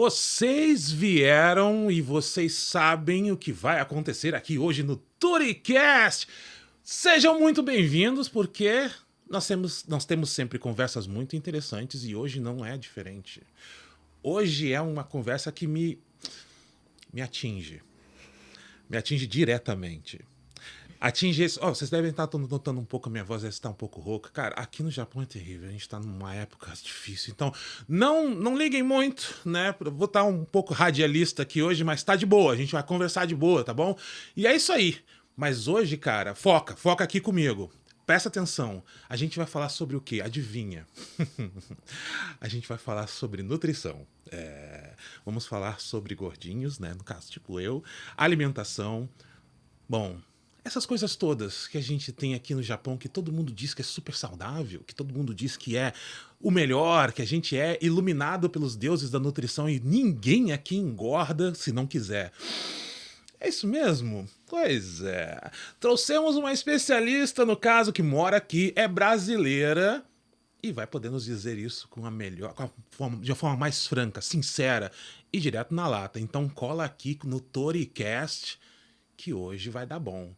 Vocês vieram e vocês sabem o que vai acontecer aqui hoje no Turicast. Sejam muito bem-vindos, porque nós temos sempre conversas muito interessantes e hoje não é diferente. Hoje é uma conversa que me atinge. Me atinge diretamente. Atinge esse... vocês devem estar notando um pouco a minha voz, está um pouco rouca. Cara, aqui no Japão é terrível, a gente está numa época difícil. Então, não liguem muito, né? Vou estar um pouco radialista aqui hoje, mas tá de boa, a gente vai conversar de boa, tá bom? E é isso aí. Mas hoje, cara, foca aqui comigo. Presta atenção. A gente vai falar sobre o quê? Adivinha? A gente vai falar sobre nutrição. Vamos falar sobre gordinhos, né? No caso, tipo eu. Alimentação. Bom, essas coisas todas que a gente tem aqui no Japão, que todo mundo diz que é super saudável, que todo mundo diz que é o melhor, que a gente é iluminado pelos deuses da nutrição e ninguém aqui engorda se não quiser. É isso mesmo? Pois é. Trouxemos uma especialista, no caso, que mora aqui, é brasileira e vai poder nos dizer isso de uma forma mais franca, sincera e direto na lata. Então cola aqui no Toricast, que hoje vai dar bom.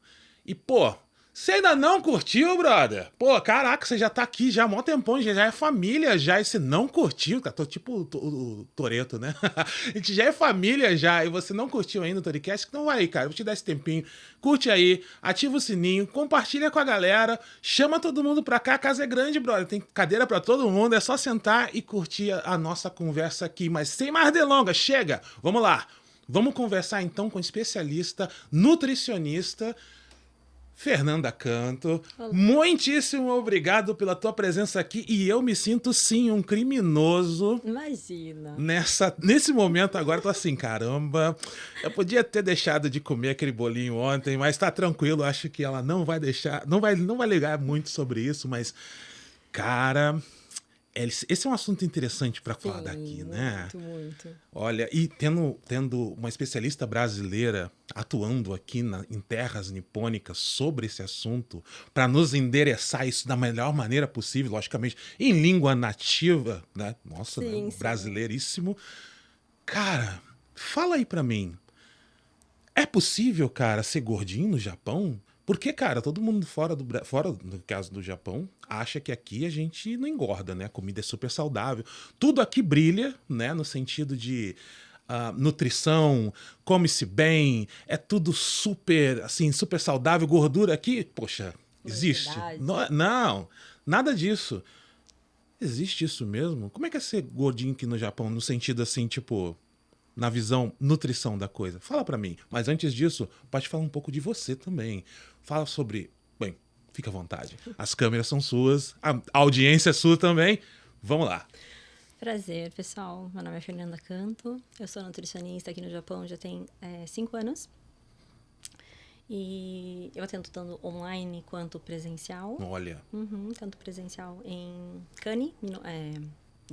E, pô, você ainda não curtiu, brother? Pô, caraca, você já tá aqui já há mó tempão, já é família já, e você não curtiu, tá? Tô tipo o Toretto, né? A gente já é família já, e você não curtiu ainda o Toricast, então vai aí, cara, vou te dar esse tempinho, curte aí, ativa o sininho, compartilha com a galera, chama todo mundo pra cá, a casa é grande, brother, tem cadeira pra todo mundo, é só sentar e curtir a nossa conversa aqui, mas sem mais delongas, chega, vamos lá. Vamos conversar então com especialista, nutricionista, Fernanda Canto. Olá. Muitíssimo obrigado pela tua presença aqui e eu me sinto sim um criminoso. Imagina. Nesse momento agora eu tô assim, caramba, eu podia ter deixado de comer aquele bolinho ontem, mas tá tranquilo, acho que ela não vai deixar, não vai ligar muito sobre isso, mas cara, esse é um assunto interessante para falar daqui, né? Muito. Olha, e tendo uma especialista brasileira atuando aqui em terras nipônicas sobre esse assunto, para nos endereçar isso da melhor maneira possível, logicamente, em língua nativa, né? Nossa, Sim, né? Brasileiríssimo. Cara, fala aí para mim. É possível, cara, ser gordinho no Japão? Porque, cara, todo mundo fora, no caso do Japão, acha que aqui a gente não engorda, né? A comida é super saudável. Tudo aqui brilha, né? No sentido de nutrição, come-se bem, é tudo super, assim, super saudável. Gordura aqui, poxa, existe. Verdade. Não, nada disso. Existe isso mesmo? Como é que é ser gordinho aqui no Japão? No sentido, assim, tipo, na visão nutrição da coisa. Fala pra mim. Mas antes disso, pode falar um pouco de você também. Fala sobre... Bem, fica à vontade. As câmeras são suas, a audiência é sua também. Vamos lá. Prazer, pessoal. Meu nome é Fernanda Canto. Eu sou nutricionista aqui no Japão já tem 5 anos. E eu atendo tanto online quanto presencial. Olha. Tanto presencial em Kani,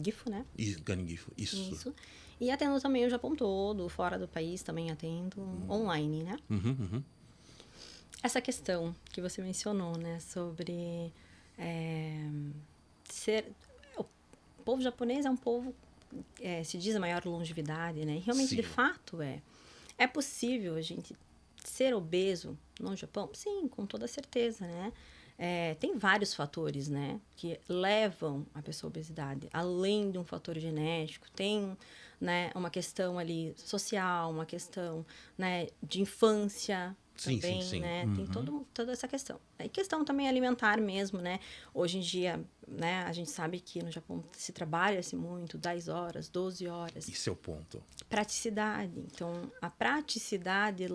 Gifu, né? Gangifu, isso. E atendo também o Japão todo, fora do país também atendo online, né? Essa questão que você mencionou, né? Sobre o povo japonês é um povo, se diz a maior longevidade, né? E realmente, Sim. de fato, é. É possível a gente ser obeso no Japão? Sim, com toda certeza, né? Tem vários fatores, né, que levam a pessoa à obesidade, além de um fator genético, tem, né, uma questão ali social, uma questão, né, de infância também, sim. né, tem toda essa questão. E questão também alimentar mesmo, né, hoje em dia, né, a gente sabe que no Japão se trabalha-se muito, 10 horas, 12 horas. Esse é o ponto. Praticidade, então a praticidade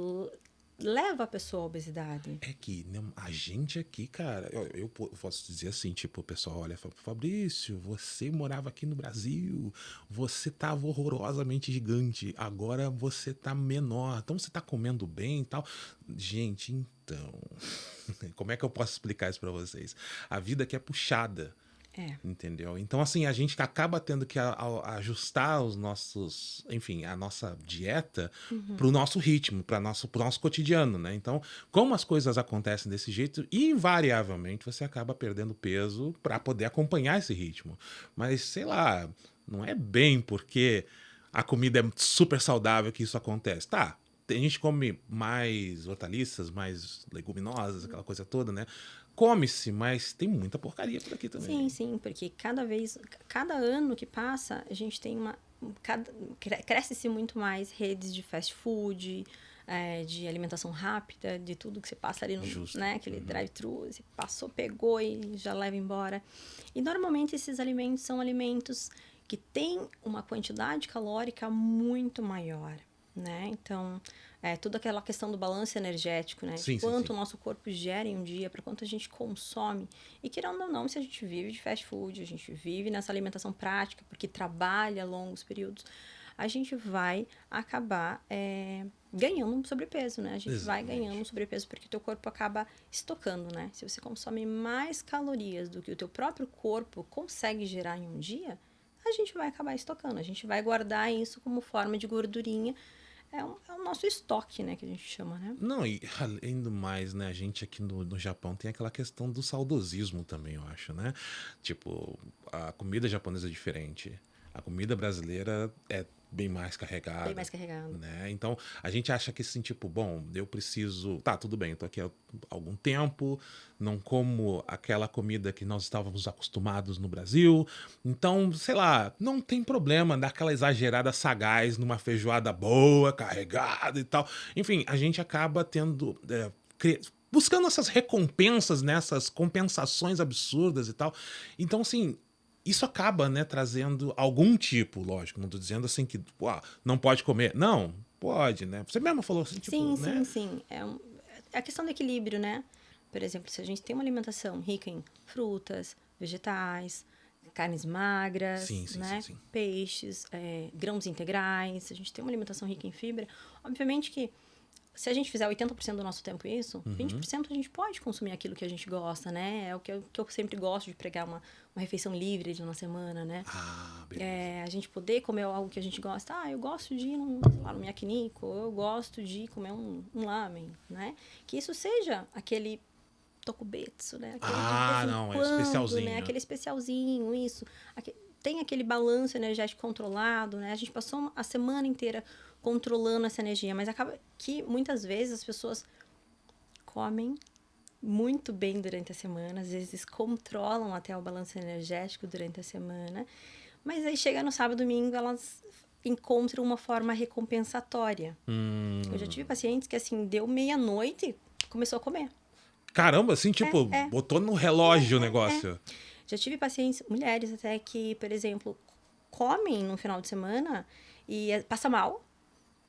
leva a pessoa à obesidade. É que a gente aqui, cara, eu posso dizer assim, tipo, o pessoal olha e fala, Fabrício, você morava aqui no Brasil, você tava horrorosamente gigante, agora você tá menor, então você tá comendo bem e tal. Gente, então, como é que eu posso explicar isso pra vocês? A vida aqui é puxada. Entendeu? Então, assim, a gente acaba tendo que ajustar os nossos, enfim, a nossa dieta pro nosso ritmo, pro nosso cotidiano, né? Então, como as coisas acontecem desse jeito, invariavelmente você acaba perdendo peso para poder acompanhar esse ritmo. Mas, sei lá, não é bem porque a comida é super saudável que isso acontece. Tá, a gente come mais hortaliças, mais leguminosas, aquela coisa toda, né? Come-se, mas tem muita porcaria por aqui Sim, também. sim, porque cada ano que passa, a gente tem cresce-se muito mais redes de fast food, de alimentação rápida, de tudo que você passa ali no, Justo. né, aquele drive-thru, você passou, pegou e já leva embora. E normalmente esses alimentos são alimentos que têm uma quantidade calórica muito maior, né? Então, toda aquela questão do balanço energético, né? De Sim, sim, quanto sim. o nosso corpo gera em um dia, para quanto a gente consome. E querendo ou não, se a gente vive de fast food, a gente vive nessa alimentação prática, porque trabalha a longos períodos, a gente vai acabar ganhando um sobrepeso, né? A gente vai ganhando um Exatamente. sobrepeso porque o teu corpo acaba estocando, né? Se você consome mais calorias do que o teu próprio corpo consegue gerar em um dia, a gente vai acabar estocando. A gente vai guardar isso como forma de gordurinha. É o nosso estoque, né? Que a gente chama, né? Não, e além do mais, né, a gente aqui no Japão tem aquela questão do saudosismo também, eu acho, né? Tipo, a comida japonesa é diferente. A comida brasileira é bem mais Bem carregada, mais carregado. né? Então, a gente acha que assim, tipo, bom, eu preciso. Tá, tudo bem, eu tô aqui há algum tempo, não como aquela comida que nós estávamos acostumados no Brasil. Então, sei lá, não tem problema dar aquela exagerada sagaz numa feijoada boa, carregada e tal. Enfim, a gente acaba tendo. Buscando essas recompensas, nessas compensações absurdas e tal. Então, assim, isso acaba, né, trazendo algum tipo, lógico, não tô dizendo assim que, uau, não pode comer. Não, pode, né? Você mesmo falou assim, tipo, Sim, né? sim, sim. É a questão do equilíbrio, né? Por exemplo, se a gente tem uma alimentação rica em frutas, vegetais, carnes magras, Sim, sim, sim, né? sim. Peixes, grãos integrais, se a gente tem uma alimentação rica em fibra, obviamente que se a gente fizer 80% do nosso tempo isso, 20% a gente pode consumir aquilo que a gente gosta, né? É o que eu sempre gosto de pregar uma refeição livre de uma semana, né? Ah, beleza. A gente poder comer algo que a gente gosta. Ah, eu gosto de ir lá no Yakiniku, ou eu gosto de comer um lamen, né? Que isso seja aquele tokubetsu, né? Aquele de vez Ah, em não, é quando, né? especialzinho. Aquele especialzinho, isso. Tem aquele balanço energético controlado, né? A gente passou a semana inteira controlando essa energia, mas acaba que muitas vezes as pessoas comem muito bem durante a semana, às vezes controlam até o balanço energético durante a semana, mas aí chega no sábado e domingo, elas encontram uma forma recompensatória. Eu já tive pacientes que, assim, deu meia-noite, começou a comer. Caramba, assim, tipo, É, botou no relógio o negócio. Já tive pacientes, mulheres até, que, por exemplo, comem no final de semana e passa mal,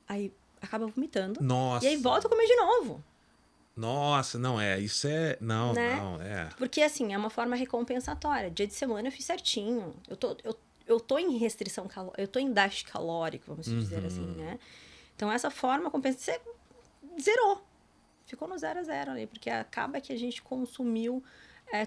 aí acaba vomitando, e aí Nossa. volta a comer de novo, Nossa, não é. Isso é. Não, né? não, é. Porque, assim, é uma forma recompensatória. Dia de semana eu fiz certinho. Eu tô em restrição calórica, eu tô em déficit calórico, vamos dizer assim, né? Então, essa forma compensa, você zerou. Ficou no 0 a 0 ali, porque acaba que a gente consumiu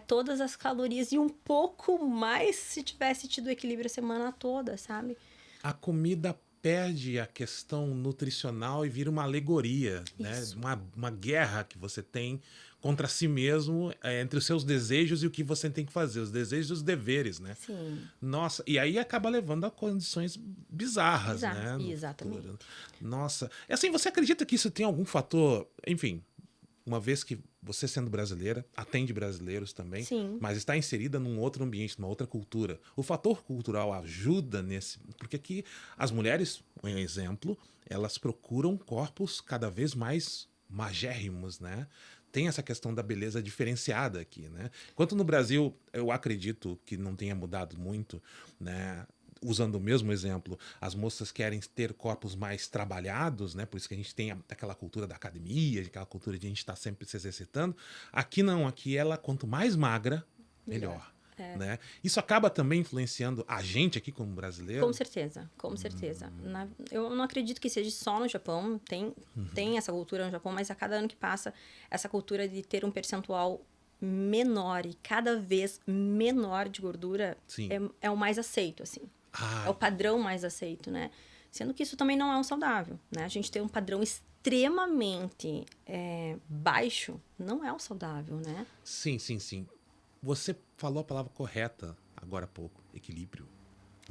todas as calorias e um pouco mais se tivesse tido equilíbrio a semana toda, sabe? A comida perde a questão nutricional e vira uma alegoria, né? Isso. Uma guerra que você tem contra si mesmo, entre os seus desejos e o que você tem que fazer, os desejos e os deveres, né? Sim. Nossa, e aí acaba levando a condições bizarras, Bizarro. né, no futuro. Exatamente. Nossa, é assim, você acredita que isso tem algum fator, enfim, uma vez que você sendo brasileira, atende brasileiros também, Sim. mas está inserida num outro ambiente, numa outra cultura. O fator cultural ajuda nesse, porque aqui as mulheres, um exemplo, elas procuram corpos cada vez mais magérrimos, né? Tem essa questão da beleza diferenciada aqui, né? Enquanto no Brasil, eu acredito que não tenha mudado muito, né? Usando o mesmo exemplo, as moças querem ter corpos mais trabalhados, né? Por isso que a gente tem aquela cultura da academia, aquela cultura de a gente estar sempre se exercitando. Aqui não, aqui ela, quanto mais magra, Melhor. melhor. Né? Isso acaba também influenciando a gente aqui como Com brasileiro. certeza, com certeza. Eu não acredito que seja só no Japão, tem essa cultura no Japão, mas a cada ano que passa, essa cultura de ter um percentual menor e cada vez menor de gordura Sim. é o mais aceito, assim. É Ai, o padrão mais aceito, né? Sendo que isso também não é um saudável, né? A gente tem um padrão extremamente baixo, não é o saudável, né? sim, sim, sim. Você falou a palavra correta agora há pouco, equilíbrio.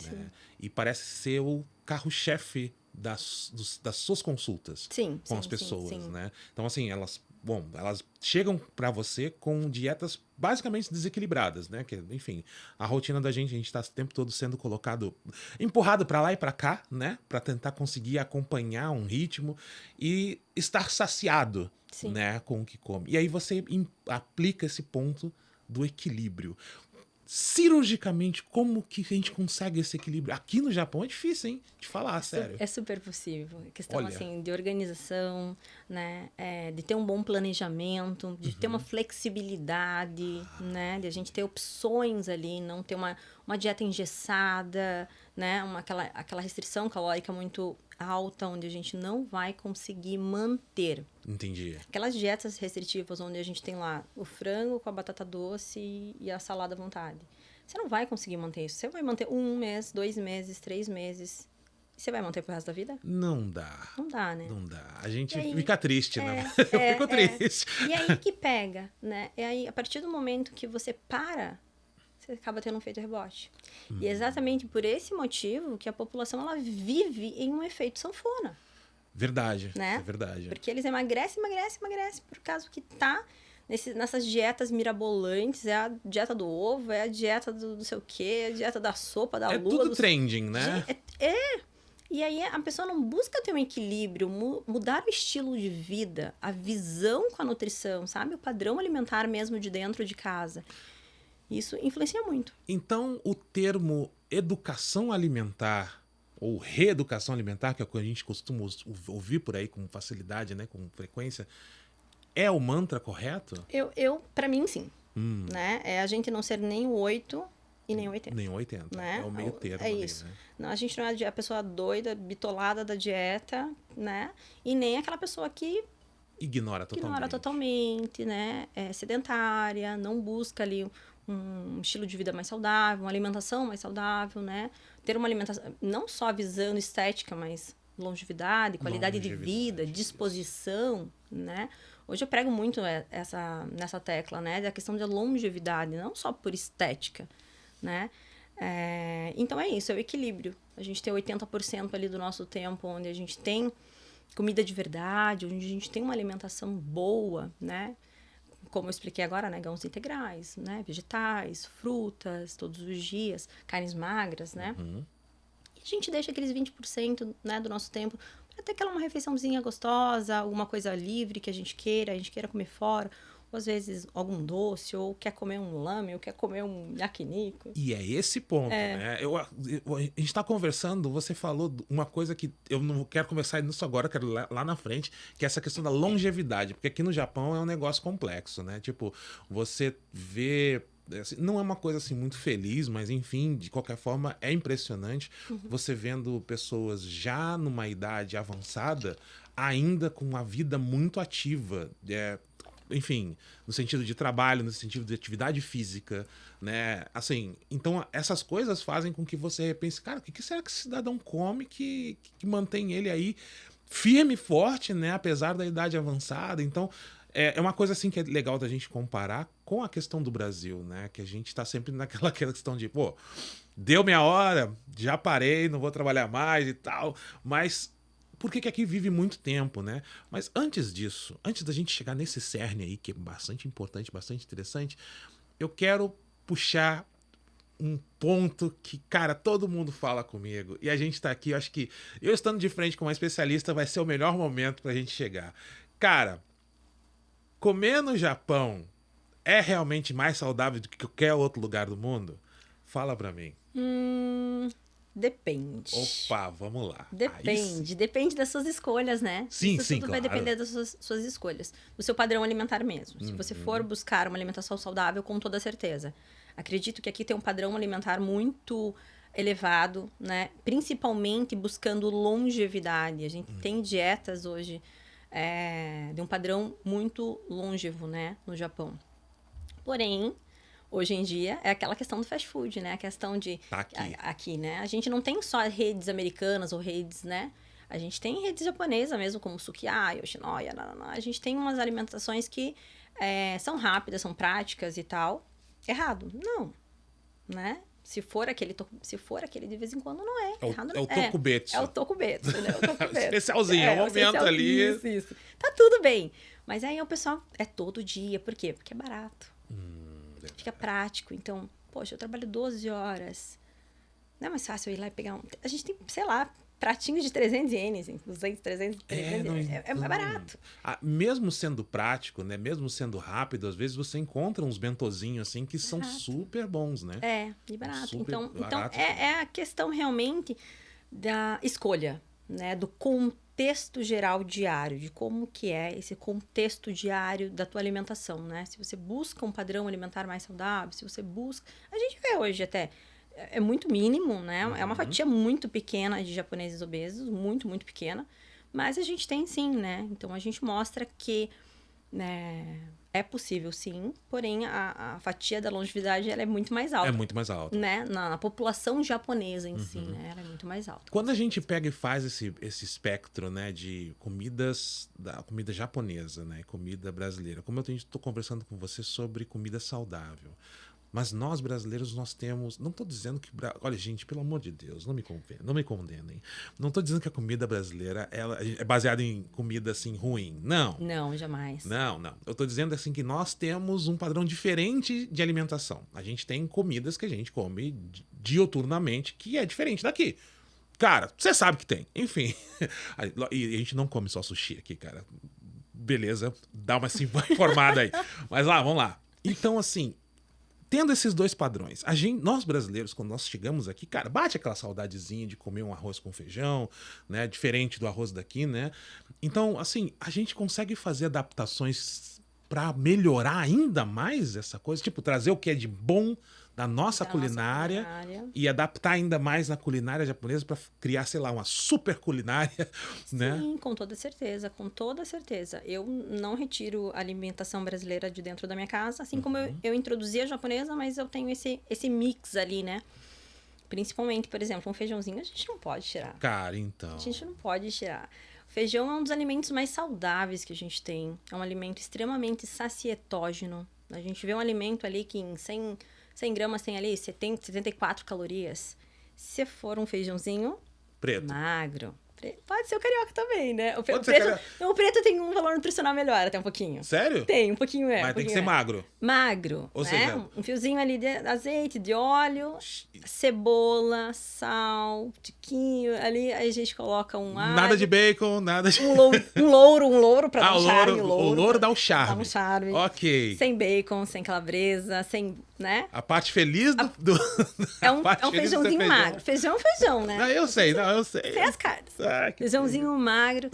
né? E parece ser o carro-chefe das suas consultas Sim, com sim, as pessoas, sim, sim. né? Então, assim, elas chegam para você com dietas basicamente desequilibradas, né? Que, enfim, a rotina da gente, a gente tá o tempo todo sendo empurrado para lá e para cá, né? Para tentar conseguir acompanhar um ritmo e estar saciado, Sim. né? Com o que come. E aí você aplica esse ponto do equilíbrio. Cirurgicamente, como que a gente consegue esse equilíbrio? Aqui no Japão é difícil, hein? De falar, sério. É super possível. É questão, Olha. assim, de organização, né? De ter um bom planejamento, de ter uma flexibilidade, né? De a gente ter opções ali, não ter uma dieta engessada, né? Aquela restrição calórica muito alta, onde a gente não vai conseguir manter. Entendi. Aquelas dietas restritivas onde a gente tem lá o frango com a batata doce e a salada à vontade. Você não vai conseguir manter isso. Você vai manter 1 mês, 2 meses, 3 meses. E você vai manter pro resto da vida? Não dá. Não dá, né? Não dá. A gente aí, fica triste, né? Eu fico triste. E aí que pega, né? E aí, a partir do momento que você para, você acaba tendo um efeito rebote. E é exatamente por esse motivo que a população ela vive em um efeito sanfona. Verdade, né? é verdade. Porque eles emagrecem, por causa que tá nessas dietas mirabolantes, é a dieta do ovo, é a dieta do não sei o quê, é a dieta da sopa, da lua. É tudo trending, né? E aí a pessoa não busca ter um equilíbrio, mudar o estilo de vida, a visão com a nutrição, sabe? O padrão alimentar mesmo de dentro de casa. Isso influencia muito. Então, o termo educação alimentar ou reeducação alimentar, que é o que a gente costuma ouvir por aí com facilidade, né, com frequência, é o mantra correto? Para mim, sim. Né? É a gente não ser nem o 8 e nem o 80. Nem o 80. Né? É o meio termo. É isso. Né? Não, a gente não é a pessoa doida, bitolada da dieta, né? E nem aquela pessoa que ignora totalmente, né? É sedentária, não busca ali um estilo de vida mais saudável, uma alimentação mais saudável, né? Ter uma alimentação, não só visando estética, mas longevidade, qualidade de vida, disposição, né? Hoje eu prego muito nessa tecla, né? Da questão da longevidade, não só por estética, né? Então é isso, é o equilíbrio. A gente tem 80% ali do nosso tempo onde a gente tem comida de verdade, onde a gente tem uma alimentação boa, né? Como eu expliquei agora, né? Grãos integrais, né? Vegetais, frutas, todos os dias, carnes magras, né? E a gente deixa aqueles 20%, né, do nosso tempo para ter aquela uma refeiçãozinha gostosa, alguma coisa livre que a gente queira comer fora, ou às vezes algum doce, ou quer comer um lamen, ou quer comer um yakiniku. E é esse ponto, né? A gente tá conversando, você falou uma coisa que eu não quero conversar nisso agora, quero lá na frente, que é essa questão da longevidade, porque aqui no Japão é um negócio complexo, né? Tipo, você vê... Não é uma coisa assim muito feliz, mas enfim, de qualquer forma é impressionante você vendo pessoas já numa idade avançada ainda com uma vida muito ativa, enfim, no sentido de trabalho, no sentido de atividade física, né? Assim, então essas coisas fazem com que você repense, cara, o que será que esse cidadão come que mantém ele aí firme e forte, né? Apesar da idade avançada. Então, é uma coisa assim que é legal da gente comparar com a questão do Brasil, né? Que a gente tá sempre naquela questão de, pô, deu minha hora, já parei, não vou trabalhar mais e tal, mas por que aqui vive muito tempo, né? Mas antes disso, antes da gente chegar nesse cerne aí, que é bastante importante, bastante interessante, eu quero puxar um ponto que, cara, todo mundo fala comigo. E a gente tá aqui, eu acho que eu estando de frente com uma especialista vai ser o melhor momento pra gente chegar. Cara, comer no Japão é realmente mais saudável do que qualquer outro lugar do mundo? Fala pra mim. Depende. Opa, vamos lá. Depende das suas escolhas, né? Sim, Isso tudo claro. vai depender das suas escolhas. Do seu padrão alimentar mesmo. Se você for buscar uma alimentação saudável, com toda certeza. Acredito que aqui tem um padrão alimentar muito elevado, né? Principalmente buscando longevidade. A gente tem dietas hoje de um padrão muito longevo, né? No Japão. Porém, hoje em dia, é aquela questão do fast food, né? A questão de... Aqui, né? A gente não tem só redes americanas ou redes, né? A gente tem redes japonesas mesmo, como Sukiya, Yoshinoya, a gente tem umas alimentações que são rápidas, são práticas e tal. Errado? Não. Né? Se for aquele de vez em quando, não é. Errado É o tokubetsu. É o tokubetsu, né? O tokubetsu. Especialzinho, é um momento ali. Isso. Tá tudo bem. Mas aí o pessoal é todo dia. Por quê? Porque é barato. Fica prático. Então, poxa, eu trabalho 12 horas. Não é mais fácil eu ir lá e pegar um... A gente tem, sei lá, pratinhos de 300 ienes, 200, 300, 300 é barato. Mesmo sendo prático, né? Mesmo sendo rápido, às vezes você encontra uns bentozinhos assim que são super bons, né? E barato. Super Então barato. é a questão realmente da escolha, né? Do contexto geral diário, de como que é esse contexto diário da tua alimentação, né? Se você busca um padrão alimentar mais saudável, se você busca... A gente vê hoje até... É muito mínimo, né? É uma fatia muito pequena de japoneses obesos, muito, muito pequena. Mas a gente tem sim, né? Então, a gente mostra que é possível sim, porém a fatia da longevidade ela é muito mais alta. É muito mais alta. Né? Na população japonesa em si, né? Ela é muito mais alta. Quando a gente pega e faz esse espectro, né, de comidas, da comida japonesa, né, comida brasileira, como eu estou conversando com você sobre comida saudável. Mas nós, brasileiros, nós temos... Não estou dizendo que... Olha, gente, pelo amor de Deus, não me condenem. Não estou dizendo que a comida brasileira ela é baseada em comida, assim, ruim. Não. Não, jamais. Não. Eu estou dizendo, assim, que nós temos um padrão diferente de alimentação. A gente tem comidas que a gente come dioturnamente que é diferente daqui. Cara, você sabe que tem. Enfim. E a gente não come só sushi aqui, cara. Beleza, dá uma informada aí. Mas vamos lá. Então, assim... Tendo esses dois padrões, nós brasileiros, quando nós chegamos aqui, cara, bate aquela saudadezinha de comer um arroz com feijão, né? Diferente do arroz daqui, né? Então, assim, a gente consegue fazer adaptações para melhorar ainda mais essa coisa, tipo, trazer o que é de bom da nossa culinária e adaptar ainda mais na culinária japonesa para criar, sei lá, uma super culinária, né? Sim, com toda certeza, com toda certeza. Eu não retiro a alimentação brasileira de dentro da minha casa, assim como eu introduzi a japonesa, mas eu tenho esse mix ali, né? Principalmente, por exemplo, um feijãozinho a gente não pode tirar. Cara, então... A gente não pode tirar. Feijão é um dos alimentos mais saudáveis que a gente tem. É um alimento extremamente sacietógeno. A gente vê um alimento ali que em 100 gramas tem ali 74 calorias. Se for um feijãozinho... Preto. Magro. Pode ser o carioca também, né? O preto tem um valor nutricional melhor até um pouquinho. Sério? Tem, um pouquinho Mas tem que ser magro. Magro. Ou né? seja... Um fiozinho ali de azeite, de óleo, cebola, sal, tiquinho. Ali a gente coloca um alho. Nada de bacon, nada de... Um louro pra dar um charme. O louro dá um charme. Dá um charme. Ok. Sem bacon, sem calabresa, sem... né? A parte feliz do... É um feijãozinho magro. Feijão é feijão, né? Eu sei. Sem as carnes. Feijãozinho magro.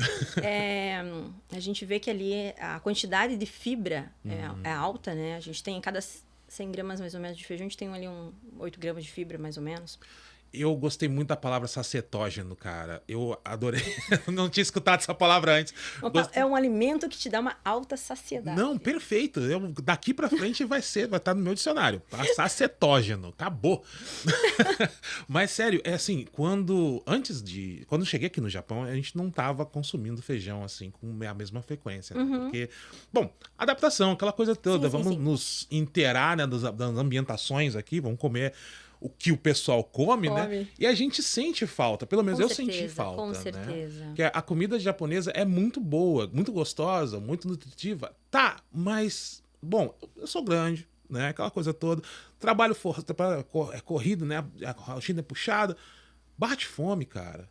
A gente vê que ali a quantidade de fibra é alta, né? A gente tem, cada 100 gramas mais ou menos de feijão, a gente tem ali 8 gramas de fibra, mais ou menos. Eu gostei muito da palavra sacetógeno, cara. Eu adorei. Não tinha escutado essa palavra antes. É um alimento que te dá uma alta saciedade. Não, perfeito. Daqui pra frente vai estar no meu dicionário. Tá? Sacetógeno. Acabou. Mas, sério, é assim, quando eu cheguei aqui no Japão, a gente não tava consumindo feijão, assim, com a mesma frequência. Né? Porque, bom, adaptação, aquela coisa toda. Vamos nos inteirar, né, das ambientações aqui, vamos comer o que o pessoal come, né? E a gente sente falta. Pelo menos senti falta. Com certeza. Né? Que a comida japonesa é muito boa, muito gostosa, muito nutritiva. Tá, mas... Bom, eu sou grande, né? Aquela coisa toda. Trabalho é corrido, né? A rotina é puxada. Bate fome, cara.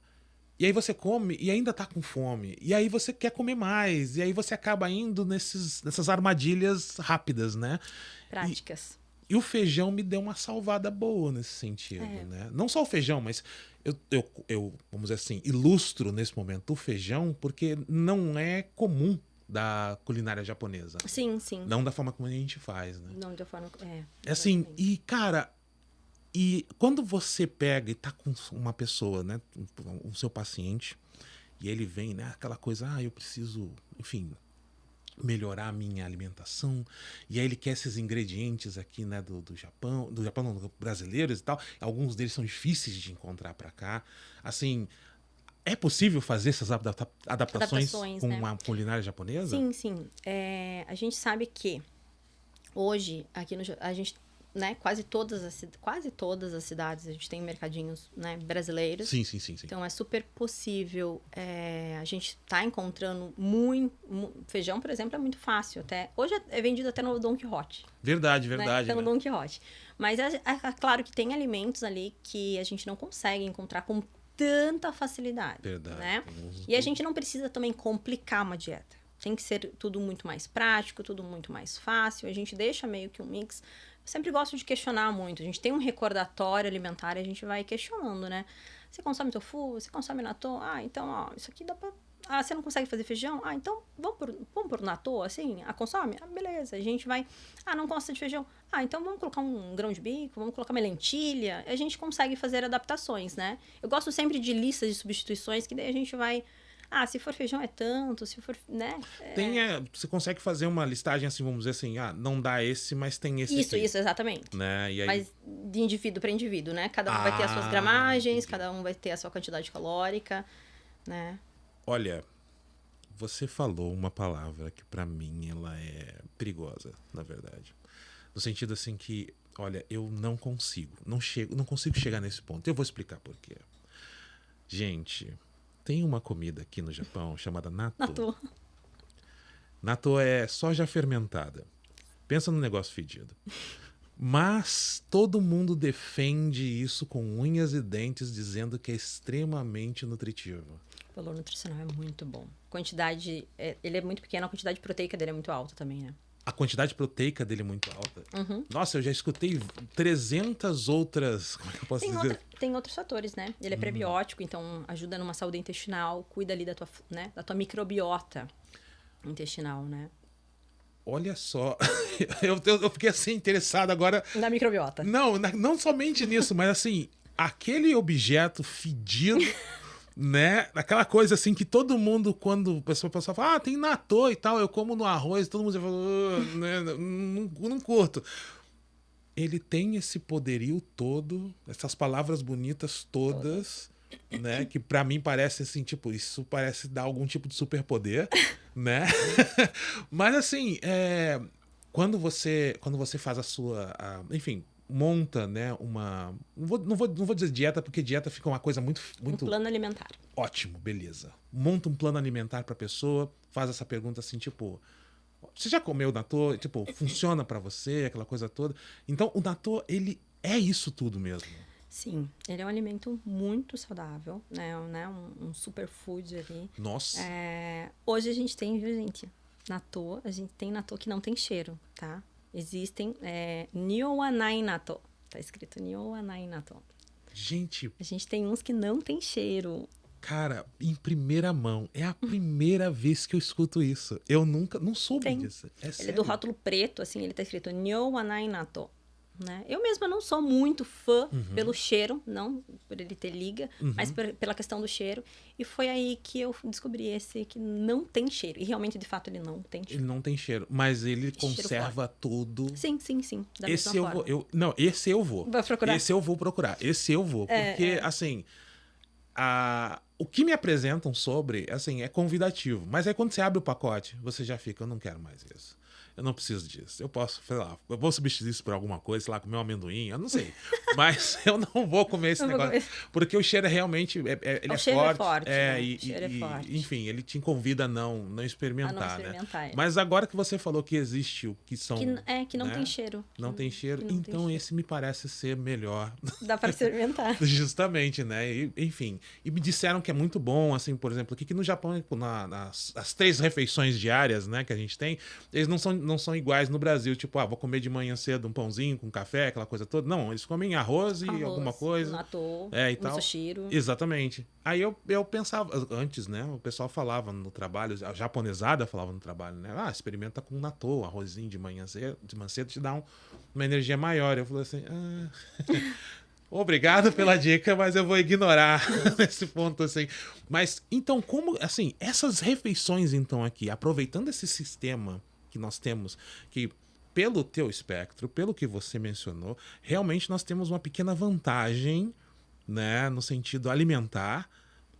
E aí você come e ainda tá com fome. E aí você quer comer mais. E aí você acaba indo nessas armadilhas rápidas, né? Práticas. E o feijão me deu uma salvada boa nesse sentido, né? Não só o feijão, mas eu, vamos dizer assim, ilustro nesse momento o feijão porque não é comum da culinária japonesa. Sim, sim. Não da forma como a gente faz, né? Não da forma... É assim, e cara... E quando você pega e tá com uma pessoa, né? O seu paciente, e ele vem, né? Aquela coisa, eu preciso, enfim... melhorar a minha alimentação, e aí ele quer esses ingredientes aqui, né, do Japão, não, brasileiros e tal, alguns deles são difíceis de encontrar para cá, assim, é possível fazer essas adaptações com né? uma culinária japonesa? Sim. A gente sabe que hoje, aqui a gente né, quase todas as cidades a gente tem mercadinhos, né, brasileiros. Sim. Então é super possível a gente tá encontrando feijão, por exemplo, é muito fácil. Hoje é vendido até no Don Quixote. Verdade. Né? Até no Don Quixote. Mas é claro que tem alimentos ali que a gente não consegue encontrar com tanta facilidade. Verdade. Né? E a gente não precisa também complicar uma dieta. Tem que ser tudo muito mais prático, tudo muito mais fácil. A gente deixa meio que um mix. Eu sempre gosto de questionar muito. A gente tem um recordatório alimentar e a gente vai questionando, né? Você consome tofu? Você consome natô? Ah, então, ó, isso aqui dá pra... Ah, você não consegue fazer feijão? Ah, então vamos por natô, assim? Ah, consome? Ah, beleza. A gente vai... Ah, não gosta de feijão? Ah, então vamos colocar um grão de bico, vamos colocar uma lentilha. A gente consegue fazer adaptações, né? Eu gosto sempre de listas de substituições, que daí a gente vai... Ah, se for feijão é tanto, se for, né? Você consegue fazer uma listagem assim, vamos dizer assim, não dá esse, mas tem esse Isso, aqui. isso, exatamente. Né? E aí... Mas de indivíduo para indivíduo, né? Cada um vai ter as suas gramagens, entendi. cada um vai ter a sua quantidade calórica, né? Olha, você falou uma palavra que pra mim ela é perigosa, na verdade. No sentido assim que, olha, eu não consigo chegar nesse ponto. Eu vou explicar por quê. Gente, tem uma comida aqui no Japão chamada natô. Natô é soja fermentada. Pensa num negócio fedido. Mas todo mundo defende isso com unhas e dentes, dizendo que é extremamente nutritivo. O valor nutricional é muito bom. Ele é muito pequeno, a quantidade proteica dele é muito alta também, né? A quantidade proteica dele é muito alta. Uhum. Nossa, eu já escutei 300 outras... Como é que eu posso dizer? Tem outros fatores, né? Ele é prebiótico, então ajuda numa saúde intestinal, cuida ali da tua microbiota intestinal, né? Olha só, eu fiquei assim interessado agora... Na microbiota. Não somente nisso, mas assim, aquele objeto fedido... Né? Aquela coisa assim que todo mundo, quando o pessoal fala, tem natô e tal, eu como no arroz, todo mundo já fala, né? Não curto. Ele tem esse poderio todo, essas palavras bonitas todas, né? Que pra mim parece assim, tipo, isso parece dar algum tipo de superpoder, né? Mas assim, quando você faz a sua... enfim, monta, né, uma... Não vou dizer dieta, porque dieta fica uma coisa muito... Um plano alimentar. Ótimo, beleza. Monta um plano alimentar pra pessoa, faz essa pergunta assim, tipo... Você já comeu natô? Tipo, funciona pra você, aquela coisa toda. Então, o natô, ele é isso tudo mesmo. Sim, ele é um alimento muito saudável, né? Um superfood ali. Nossa. Hoje a gente tem, viu, gente? Natô, a gente tem natô que não tem cheiro, tá? Existem Nyoanai Natô. Tá escrito Nyoanai Natô. Gente... A gente tem uns que não tem cheiro. Cara, em primeira mão. É a primeira vez que eu escuto isso. Eu não soube disso. Ele é do rótulo preto, assim, ele tá escrito Nyoanai Natô. Né? Eu mesma não sou muito fã pelo cheiro, não por ele ter liga, mas pela questão do cheiro. E foi aí que eu descobri esse que não tem cheiro. E realmente, de fato, ele não tem cheiro. Ele não tem cheiro, mas ele conserva tudo. Sim. Da mesma forma. Esse eu vou. Vai procurar? Esse eu vou procurar. Esse eu vou. Porque, assim... O que me apresentam sobre, assim, é convidativo. Mas aí quando você abre o pacote, você já fica, eu não quero mais isso. Eu não preciso disso. Eu posso, sei lá, eu vou substituir isso por alguma coisa, sei lá, comer um amendoim, eu não sei. Mas eu não vou comer esse negócio. Porque o cheiro é realmente, ele é forte. Né? O cheiro é forte. Enfim, ele te convida a não experimentar, né? Mas agora que você falou que existe o que são... Que não tem cheiro. Não tem cheiro. Então esse me parece ser melhor. Dá para experimentar. Justamente, né? Enfim. E me disseram que é muito bom, assim, por exemplo, aqui que no Japão, as 3 refeições diárias, né, que a gente tem, eles não são iguais no Brasil, tipo, vou comer de manhã cedo um pãozinho com café, aquela coisa toda. Não, eles comem arroz e alguma coisa. Natô, e tal. Misoshiro. Exatamente. Aí eu pensava, antes, né, o pessoal falava no trabalho, a japonesada falava no trabalho, né, experimenta com natô, arrozinho de manhã cedo te dá uma energia maior. Eu falei assim, obrigado pela dica, mas eu vou ignorar nesse ponto, assim. Mas, então, como, assim, essas refeições, então, aqui, aproveitando esse sistema que nós temos, que pelo teu espectro, pelo que você mencionou, realmente nós temos uma pequena vantagem, né, no sentido alimentar,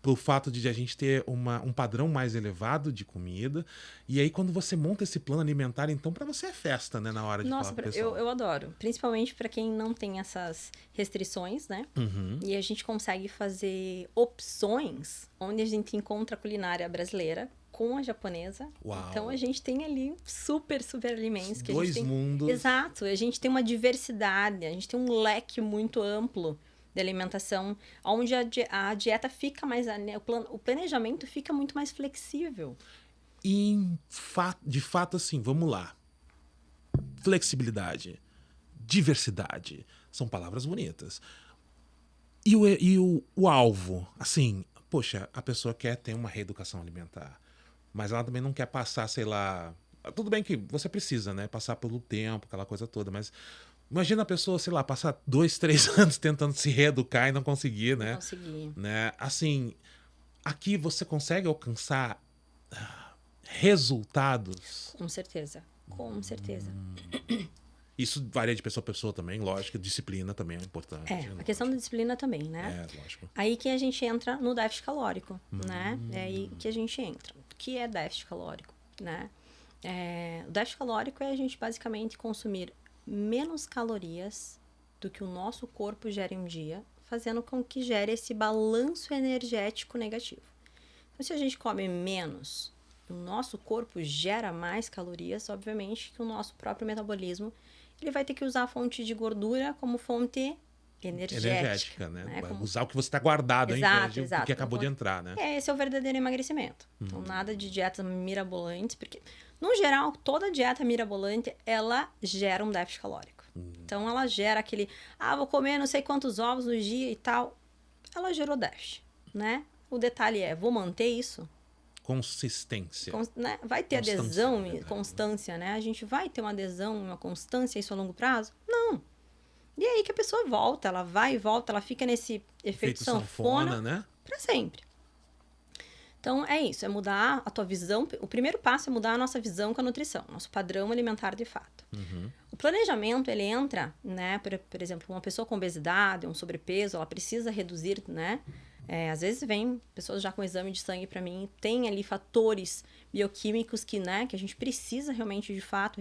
pelo fato de a gente ter um padrão mais elevado de comida. E aí, quando você monta esse plano alimentar, então, para você é festa, né? Na hora de Nossa, falar pro pessoal. eu adoro. Principalmente para quem não tem essas restrições, né? Uhum. E a gente consegue fazer opções onde a gente encontra a culinária brasileira com a japonesa. Uau. Então a gente tem ali super alimentos que a Dois gente tem. mundos. Exato, a gente tem uma diversidade, a gente tem um leque muito amplo de alimentação, onde a dieta fica mais, né, o planejamento fica muito mais flexível. E de fato, assim, vamos lá. Flexibilidade, diversidade, são palavras bonitas. E o alvo, assim, poxa, a pessoa quer ter uma reeducação alimentar, mas ela também não quer passar, sei lá. Tudo bem que você precisa, né? Passar pelo tempo, aquela coisa toda, mas imagina a pessoa, sei lá, passar 2, 3 anos tentando se reeducar e não conseguir, né? Não conseguir. Né? Assim, aqui você consegue alcançar resultados. Com certeza. Com certeza. Isso varia de pessoa a pessoa também, lógico. Disciplina também é importante. A questão da disciplina também, né? É, lógico. Aí que a gente entra no déficit calórico, né? É aí que a gente entra. O que é déficit calórico, né? O déficit calórico é a gente basicamente consumir menos calorias do que o nosso corpo gera em um dia, fazendo com que gere esse balanço energético negativo. Então, se a gente come menos, o nosso corpo gera mais calorias, obviamente que o nosso próprio metabolismo ele vai ter que usar a fonte de gordura como fonte energética, né? Vai Como... usar o que você está guardado, exato, ao invés do que acabou de entrar, né? Esse é o verdadeiro emagrecimento. Então, nada de dietas mirabolantes, porque, no geral, toda dieta mirabolante, ela gera um déficit calórico. Então, ela gera aquele, vou comer não sei quantos ovos no dia e tal. Ela gerou déficit, né? O detalhe é, vou manter isso? Consistência. Né? Vai ter adesão e constância, né? A gente vai ter uma adesão, uma constância isso a longo prazo? Não. E aí que a pessoa volta, ela vai e volta, ela fica nesse efeito sanfona, né? Pra sempre. Então, é isso, é mudar a tua visão. O primeiro passo é mudar a nossa visão com a nutrição, nosso padrão alimentar de fato. O planejamento, ele entra, né? Por exemplo, uma pessoa com obesidade, um sobrepeso, ela precisa reduzir, né? Às vezes vem pessoas já com exame de sangue para mim, tem ali fatores bioquímicos que, né, que a gente precisa realmente, de fato,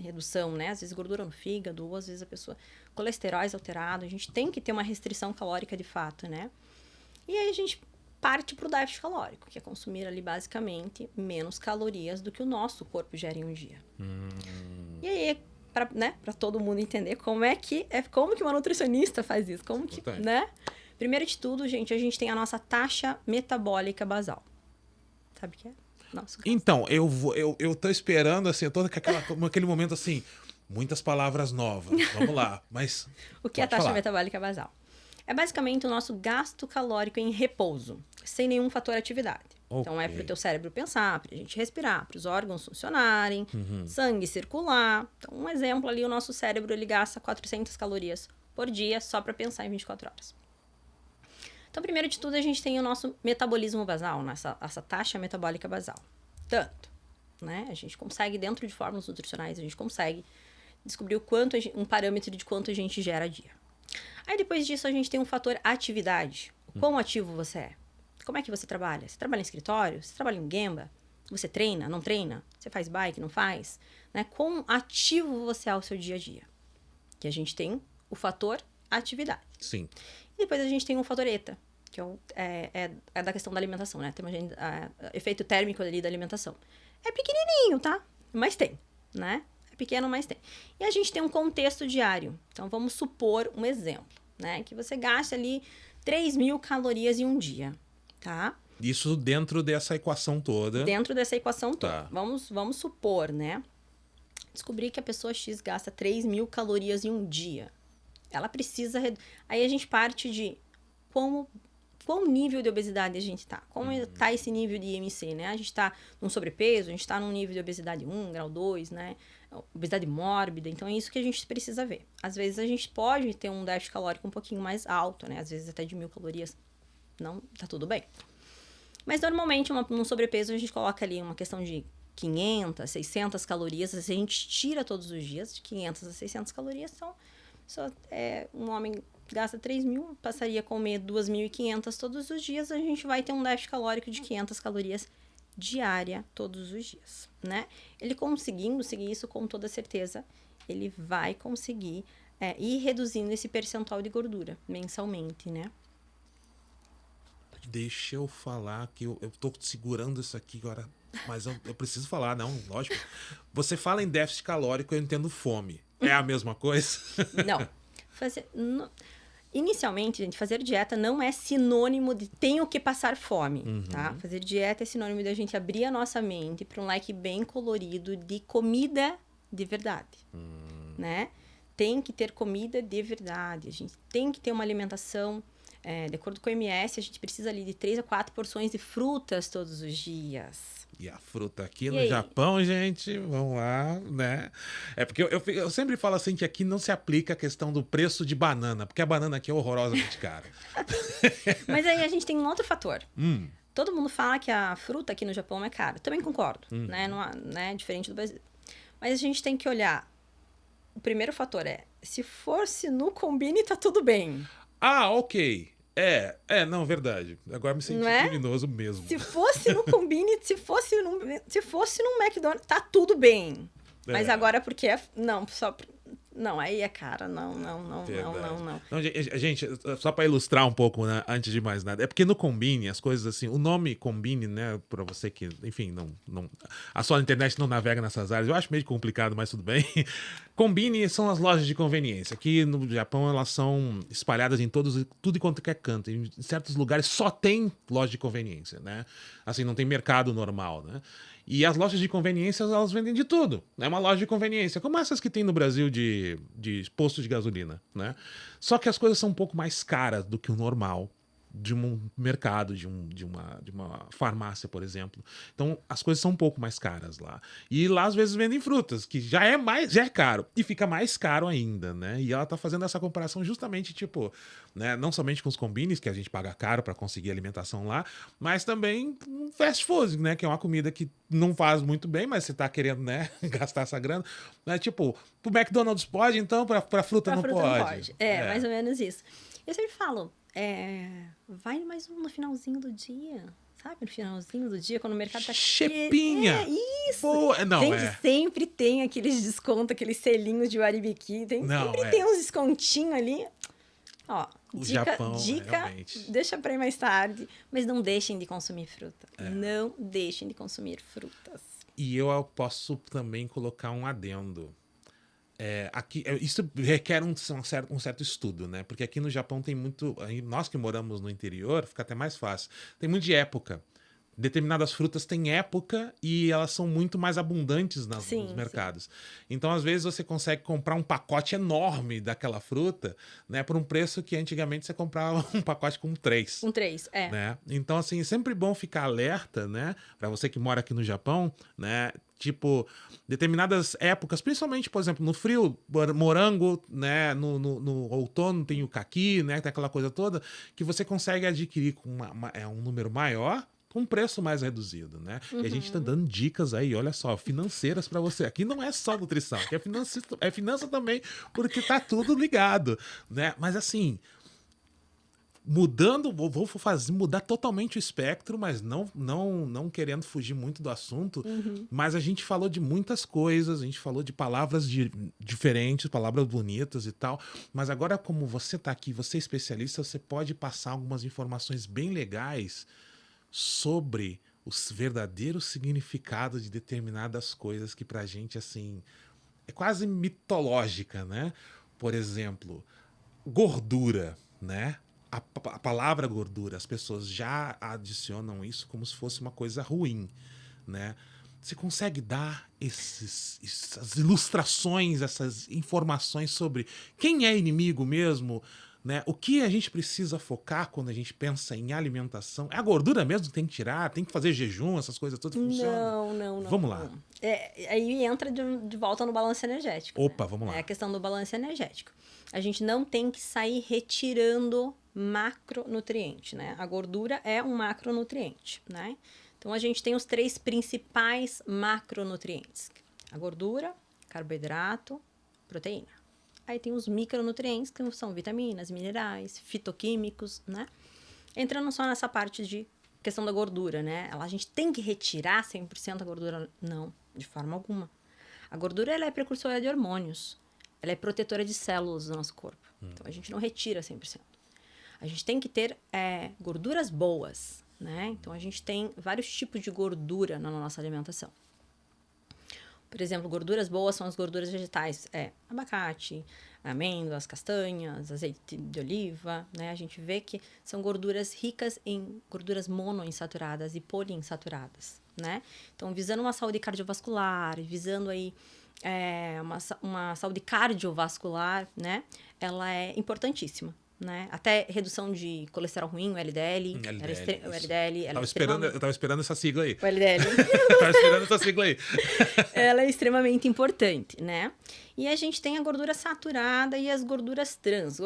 redução, né? Às vezes gordura no fígado, ou às vezes a pessoa colesteróis alterado, a gente tem que ter uma restrição calórica de fato, né? E aí a gente parte pro déficit calórico, que é consumir ali basicamente menos calorias do que o nosso corpo gera em um dia. E aí, para todo mundo entender como que uma nutricionista faz isso, como que, né? Primeiro de tudo, gente, a gente tem a nossa taxa metabólica basal. Sabe o que é? Nossa, então, eu tô esperando, assim, eu tô naquele momento, assim, muitas palavras novas. Vamos lá, mas... O que é a taxa metabólica basal? É basicamente o nosso gasto calórico em repouso, sem nenhum fator atividade. Okay. Então, é para o teu cérebro pensar, para a gente respirar, para os órgãos funcionarem, sangue circular. Então, um exemplo ali, o nosso cérebro, ele gasta 400 calorias por dia só para pensar em 24 horas. Então, primeiro de tudo, a gente tem o nosso metabolismo basal, essa taxa metabólica basal. Tanto, né? A gente consegue, dentro de fórmulas nutricionais, a gente consegue descobrir um parâmetro de quanto a gente gera a dia. Aí, depois disso, a gente tem um fator atividade. O quão ativo você é? Como é que você trabalha? Você trabalha em escritório? Você trabalha em Gemba? Você treina? Não treina? Você faz bike? Não faz? Né? Quão ativo você é ao seu dia a dia? Que a gente tem o fator atividade. Sim. E depois a gente tem o fator ETA, que é da questão da alimentação, né? Tem efeito térmico ali da alimentação. É pequenininho, tá? Mas tem, né? É pequeno, mas tem. E a gente tem um contexto diário. Então, vamos supor um exemplo, né? Que você gasta ali 3.000 calorias em um dia, tá? Isso dentro dessa equação toda. Dentro dessa equação toda. Tá. Vamos supor, né? Descobrir que a pessoa X gasta 3.000 calorias em um dia. Ela precisa... Aí a gente parte de qual nível de obesidade a gente tá. Como tá esse nível de IMC, né? A gente tá num sobrepeso, a gente tá num nível de obesidade 1, grau 2, né? Obesidade mórbida. Então, é isso que a gente precisa ver. Às vezes, a gente pode ter um déficit calórico um pouquinho mais alto, né? Às vezes, até de 1.000 calorias. Não, tá tudo bem. Mas, normalmente, num sobrepeso, a gente coloca ali uma questão de 500, 600 calorias. Se a gente tira todos os dias, de 500 a 600 calorias, só um homem gasta 3.000, passaria a comer 2.500 todos os dias, a gente vai ter um déficit calórico de 500 calorias diária todos os dias, né? Ele conseguindo seguir isso com toda certeza, ele vai conseguir ir reduzindo esse percentual de gordura mensalmente, né? Deixa eu falar que eu tô segurando isso aqui agora, mas eu preciso falar, não, lógico. Você fala em déficit calórico, eu entendo fome. É a mesma coisa? Não. Inicialmente, gente, fazer dieta não é sinônimo de tenho que passar fome, tá? Fazer dieta é sinônimo de a gente abrir a nossa mente para um leque bem colorido de comida de verdade, né? Tem que ter comida de verdade, a gente tem que ter uma alimentação, de acordo com o OMS, a gente precisa ali de 3 a 4 porções de frutas todos os dias. E a fruta aqui no Japão, gente, vamos lá, né? É porque eu sempre falo assim que aqui não se aplica a questão do preço de banana, porque a banana aqui é horrorosamente cara. Mas aí a gente tem um outro fator. Todo mundo fala que a fruta aqui no Japão é cara. Também concordo, né? Não, né? Diferente do Brasil. Mas a gente tem que olhar. O primeiro fator se fosse no Combini, tá tudo bem. Ah, ok. Não, verdade. Agora me senti criminoso mesmo. Se fosse no Combini, se fosse no McDonald's, tá tudo bem. Mas agora porque não, não, aí é cara, não. Não, gente, só para ilustrar um pouco, né, antes de mais nada, é porque no Combini, as coisas assim, o nome Combini, né, para você que, enfim, não a sua internet não navega nessas áreas, eu acho meio complicado, mas tudo bem. Combini são as lojas de conveniência. Aqui no Japão elas são espalhadas em tudo e quanto é canto. Em certos lugares só tem loja de conveniência, né? Assim, não tem mercado normal, né? E as lojas de conveniência, elas vendem de tudo. É uma loja de conveniência, como essas que tem no Brasil de posto de gasolina, né? Só que as coisas são um pouco mais caras do que o normal de um mercado, de uma farmácia, por exemplo. Então, as coisas são um pouco mais caras lá. E lá, às vezes, vendem frutas, que já é caro. E fica mais caro ainda, né? E ela tá fazendo essa comparação justamente, tipo, né? Não somente com os combines, que a gente paga caro para conseguir alimentação lá, mas também fast food, né? Que é uma comida que não faz muito bem, mas você tá querendo, né, gastar essa grana. Né? Tipo, pro McDonald's pode, então pra fruta não pode. É, mais ou menos isso. Eu sempre falo, vai mais no finalzinho do dia, sabe? No finalzinho do dia, quando o mercado tá... Chepinha! Isso! Pô, Sempre tem aqueles descontos, aqueles selinhos de Waribiqui. Sempre tem uns descontinhos ali. Ó, dica, deixa pra ir mais tarde. Mas não deixem de consumir fruta. Não deixem de consumir frutas. E eu posso também colocar um adendo. Aqui, isso requer um certo estudo, né? Porque aqui no Japão tem muito... Nós que moramos no interior, fica até mais fácil. Tem muito de época. Determinadas frutas têm época e elas são muito mais abundantes nos mercados. Sim. Então, às vezes, você consegue comprar um pacote enorme daquela fruta, né? Por um preço que antigamente você comprava um pacote com 3. Com 3, né? Então, assim, é sempre bom ficar alerta, né? Para você que mora aqui no Japão, né? Tipo, determinadas épocas, principalmente, por exemplo, no frio, morango, né? No outono tem o caqui, né? Tem aquela coisa toda que você consegue adquirir com um número maior, com um preço mais reduzido, né? E a gente tá dando dicas aí, olha só, financeiras para você. Aqui não é só nutrição, aqui é finança também, porque tá tudo ligado, né? Mas assim, vou mudar totalmente o espectro, mas não querendo fugir muito do assunto, mas a gente falou de muitas coisas, a gente falou de palavras diferentes, palavras bonitas e tal, mas agora como você tá aqui, você é especialista, você pode passar algumas informações bem legais sobre o verdadeiro significado de determinadas coisas que pra gente, assim, é quase mitológica, né? Por exemplo, gordura, né? A palavra gordura, as pessoas já adicionam isso como se fosse uma coisa ruim, né? Você consegue dar essas ilustrações, essas informações sobre quem é inimigo mesmo, né? O que a gente precisa focar quando a gente pensa em alimentação? É a gordura mesmo que tem que tirar? Tem que fazer jejum? Essas coisas todas funcionam? Não. Vamos lá. Aí entra de volta no balanço energético. Opa, vamos lá. É a questão do balanço energético. A gente não tem que sair retirando macronutriente, né? A gordura é um macronutriente, né? Então, a gente tem os 3 principais macronutrientes. A gordura, carboidrato, proteína. Aí tem os micronutrientes, que são vitaminas, minerais, fitoquímicos, né? Entrando só nessa parte de questão da gordura, né? A gente tem que retirar 100% a gordura? Não, de forma alguma. A gordura, ela é precursora de hormônios. Ela é protetora de células do nosso corpo. Então, a gente não retira 100%. A gente tem que ter gorduras boas, né? Então, a gente tem vários tipos de gordura na nossa alimentação. Por exemplo, gorduras boas são as gorduras vegetais. Abacate, amêndoas, castanhas, azeite de oliva, né? A gente vê que são gorduras ricas em gorduras monoinsaturadas e poliinsaturadas, né? Então, visando uma saúde cardiovascular, visando aí uma saúde cardiovascular, né? Ela é importantava né? Até redução de colesterol ruim, o LDL. O LDL, Eu tava esperando essa sigla aí. O LDL. Eu tava esperando essa sigla aí. Ela é extremamente importante, né? E a gente tem a gordura saturada e as gorduras trans.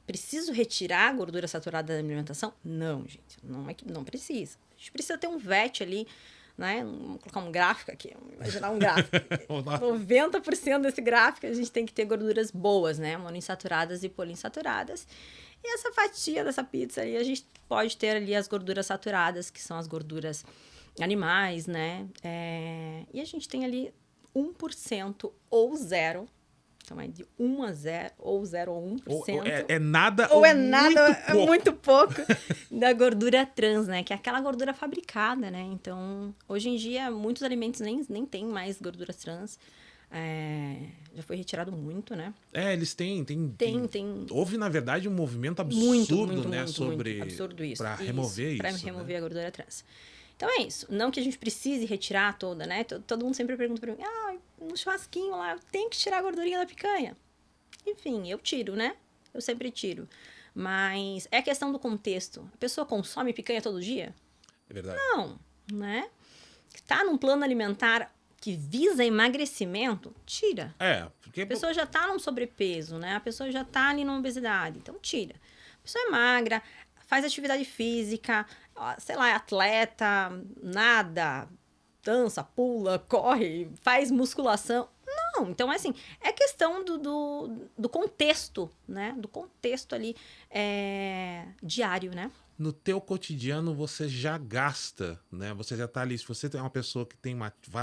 Preciso retirar a gordura saturada da alimentação? Não, gente. Não precisa. A gente precisa ter um VET ali, né? Vamos colocar um gráfico aqui. Vamos imaginar um gráfico. 90% desse gráfico a gente tem que ter gorduras boas, né? Monoinsaturadas e poliinsaturadas. E essa fatia dessa pizza aí, a gente pode ter ali as gorduras saturadas, que são as gorduras animais, né? E a gente tem ali 1% ou 0%. Então, é de 1 a 0, ou 0 a 1%. É nada ou é nada, é muito pouco da gordura trans, né? Que é aquela gordura fabricada, né? Então, hoje em dia, muitos alimentos nem tem mais gorduras trans. Já foi retirado muito, né? Eles têm. Tem. Houve, na verdade, um movimento absurdo, né? Muito absurdo isso. Para remover isso. Para remover a gordura trans. Então é isso. Não que a gente precise retirar toda, né? Todo mundo sempre pergunta pra mim, no churrasquinho lá, eu tenho que tirar a gordurinha da picanha. Enfim, eu tiro, né? Eu sempre tiro. Mas é a questão do contexto. A pessoa consome picanha todo dia? É verdade. Não, né? Tá num plano alimentar que visa emagrecimento, tira. Porque... A pessoa já tá num sobrepeso, né? A pessoa já tá ali numa obesidade, então tira. A pessoa é magra, faz atividade física, sei lá, é atleta, nada, dança, pula, corre, faz musculação. Não, então é assim, é questão do contexto, né? Do contexto ali diário, né? No teu cotidiano você já gasta, né? Você já tá ali, se você é uma pessoa que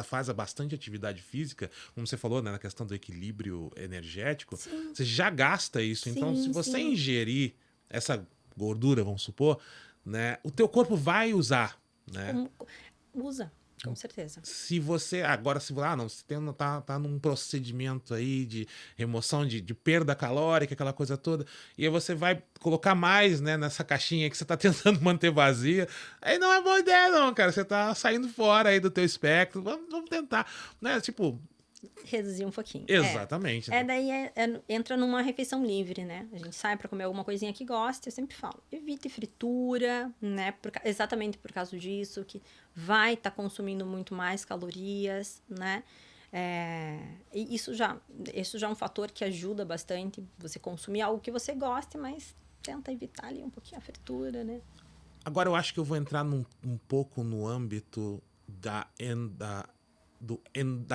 faz bastante atividade física, como você falou, né, na questão do equilíbrio energético, Sim. você já gasta isso. Sim, então, se você sim. ingerir essa gordura, vamos supor, né, o teu corpo vai usar, né? Usa, com certeza. Se você tá num procedimento aí de remoção de perda calórica, aquela coisa toda, e aí você vai colocar mais, né, nessa caixinha que você tá tentando manter vazia, aí não é boa ideia não, cara, você tá saindo fora aí do teu espectro, vamos tentar, né, tipo... Reduzir um pouquinho. Exatamente. Daí entra numa refeição livre, né? A gente sai pra comer alguma coisinha que gosta, eu sempre falo, evite fritura, né? Exatamente por causa disso, que vai estar consumindo muito mais calorias, né? E isso já é um fator que ajuda bastante você consumir algo que você goste, mas tenta evitar ali um pouquinho a fritura, né? Agora eu acho que eu vou entrar um pouco no âmbito da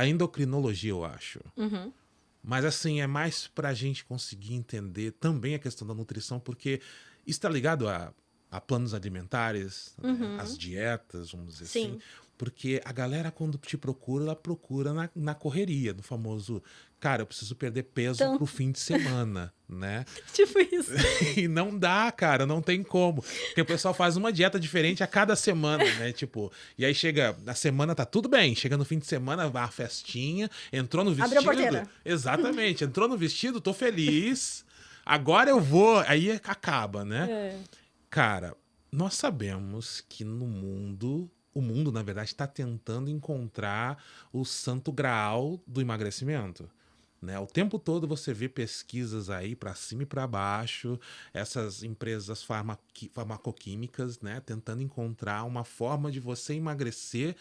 endocrinologia, eu acho. Uhum. Mas assim, é mais pra gente conseguir entender também a questão da nutrição, porque isso tá ligado a planos alimentares, né? As dietas, vamos dizer assim. Porque a galera, quando te procura, ela procura na correria, no famoso, cara, eu preciso perder peso pro fim de semana, né? Tipo isso. E não dá, cara, não tem como. Porque o pessoal faz uma dieta diferente a cada semana, né? Tipo, e aí chega, a semana tá tudo bem, chega no fim de semana, vai a festinha, entrou no vestido. Abre a porteira. Exatamente, entrou no vestido, tô feliz, agora eu vou, aí acaba, né? Cara, nós sabemos que o mundo, na verdade, está tentando encontrar o santo graal do emagrecimento. Né? O tempo todo você vê pesquisas aí para cima e para baixo, essas empresas farmacoquímicas, né, tentando encontrar uma forma de você emagrecer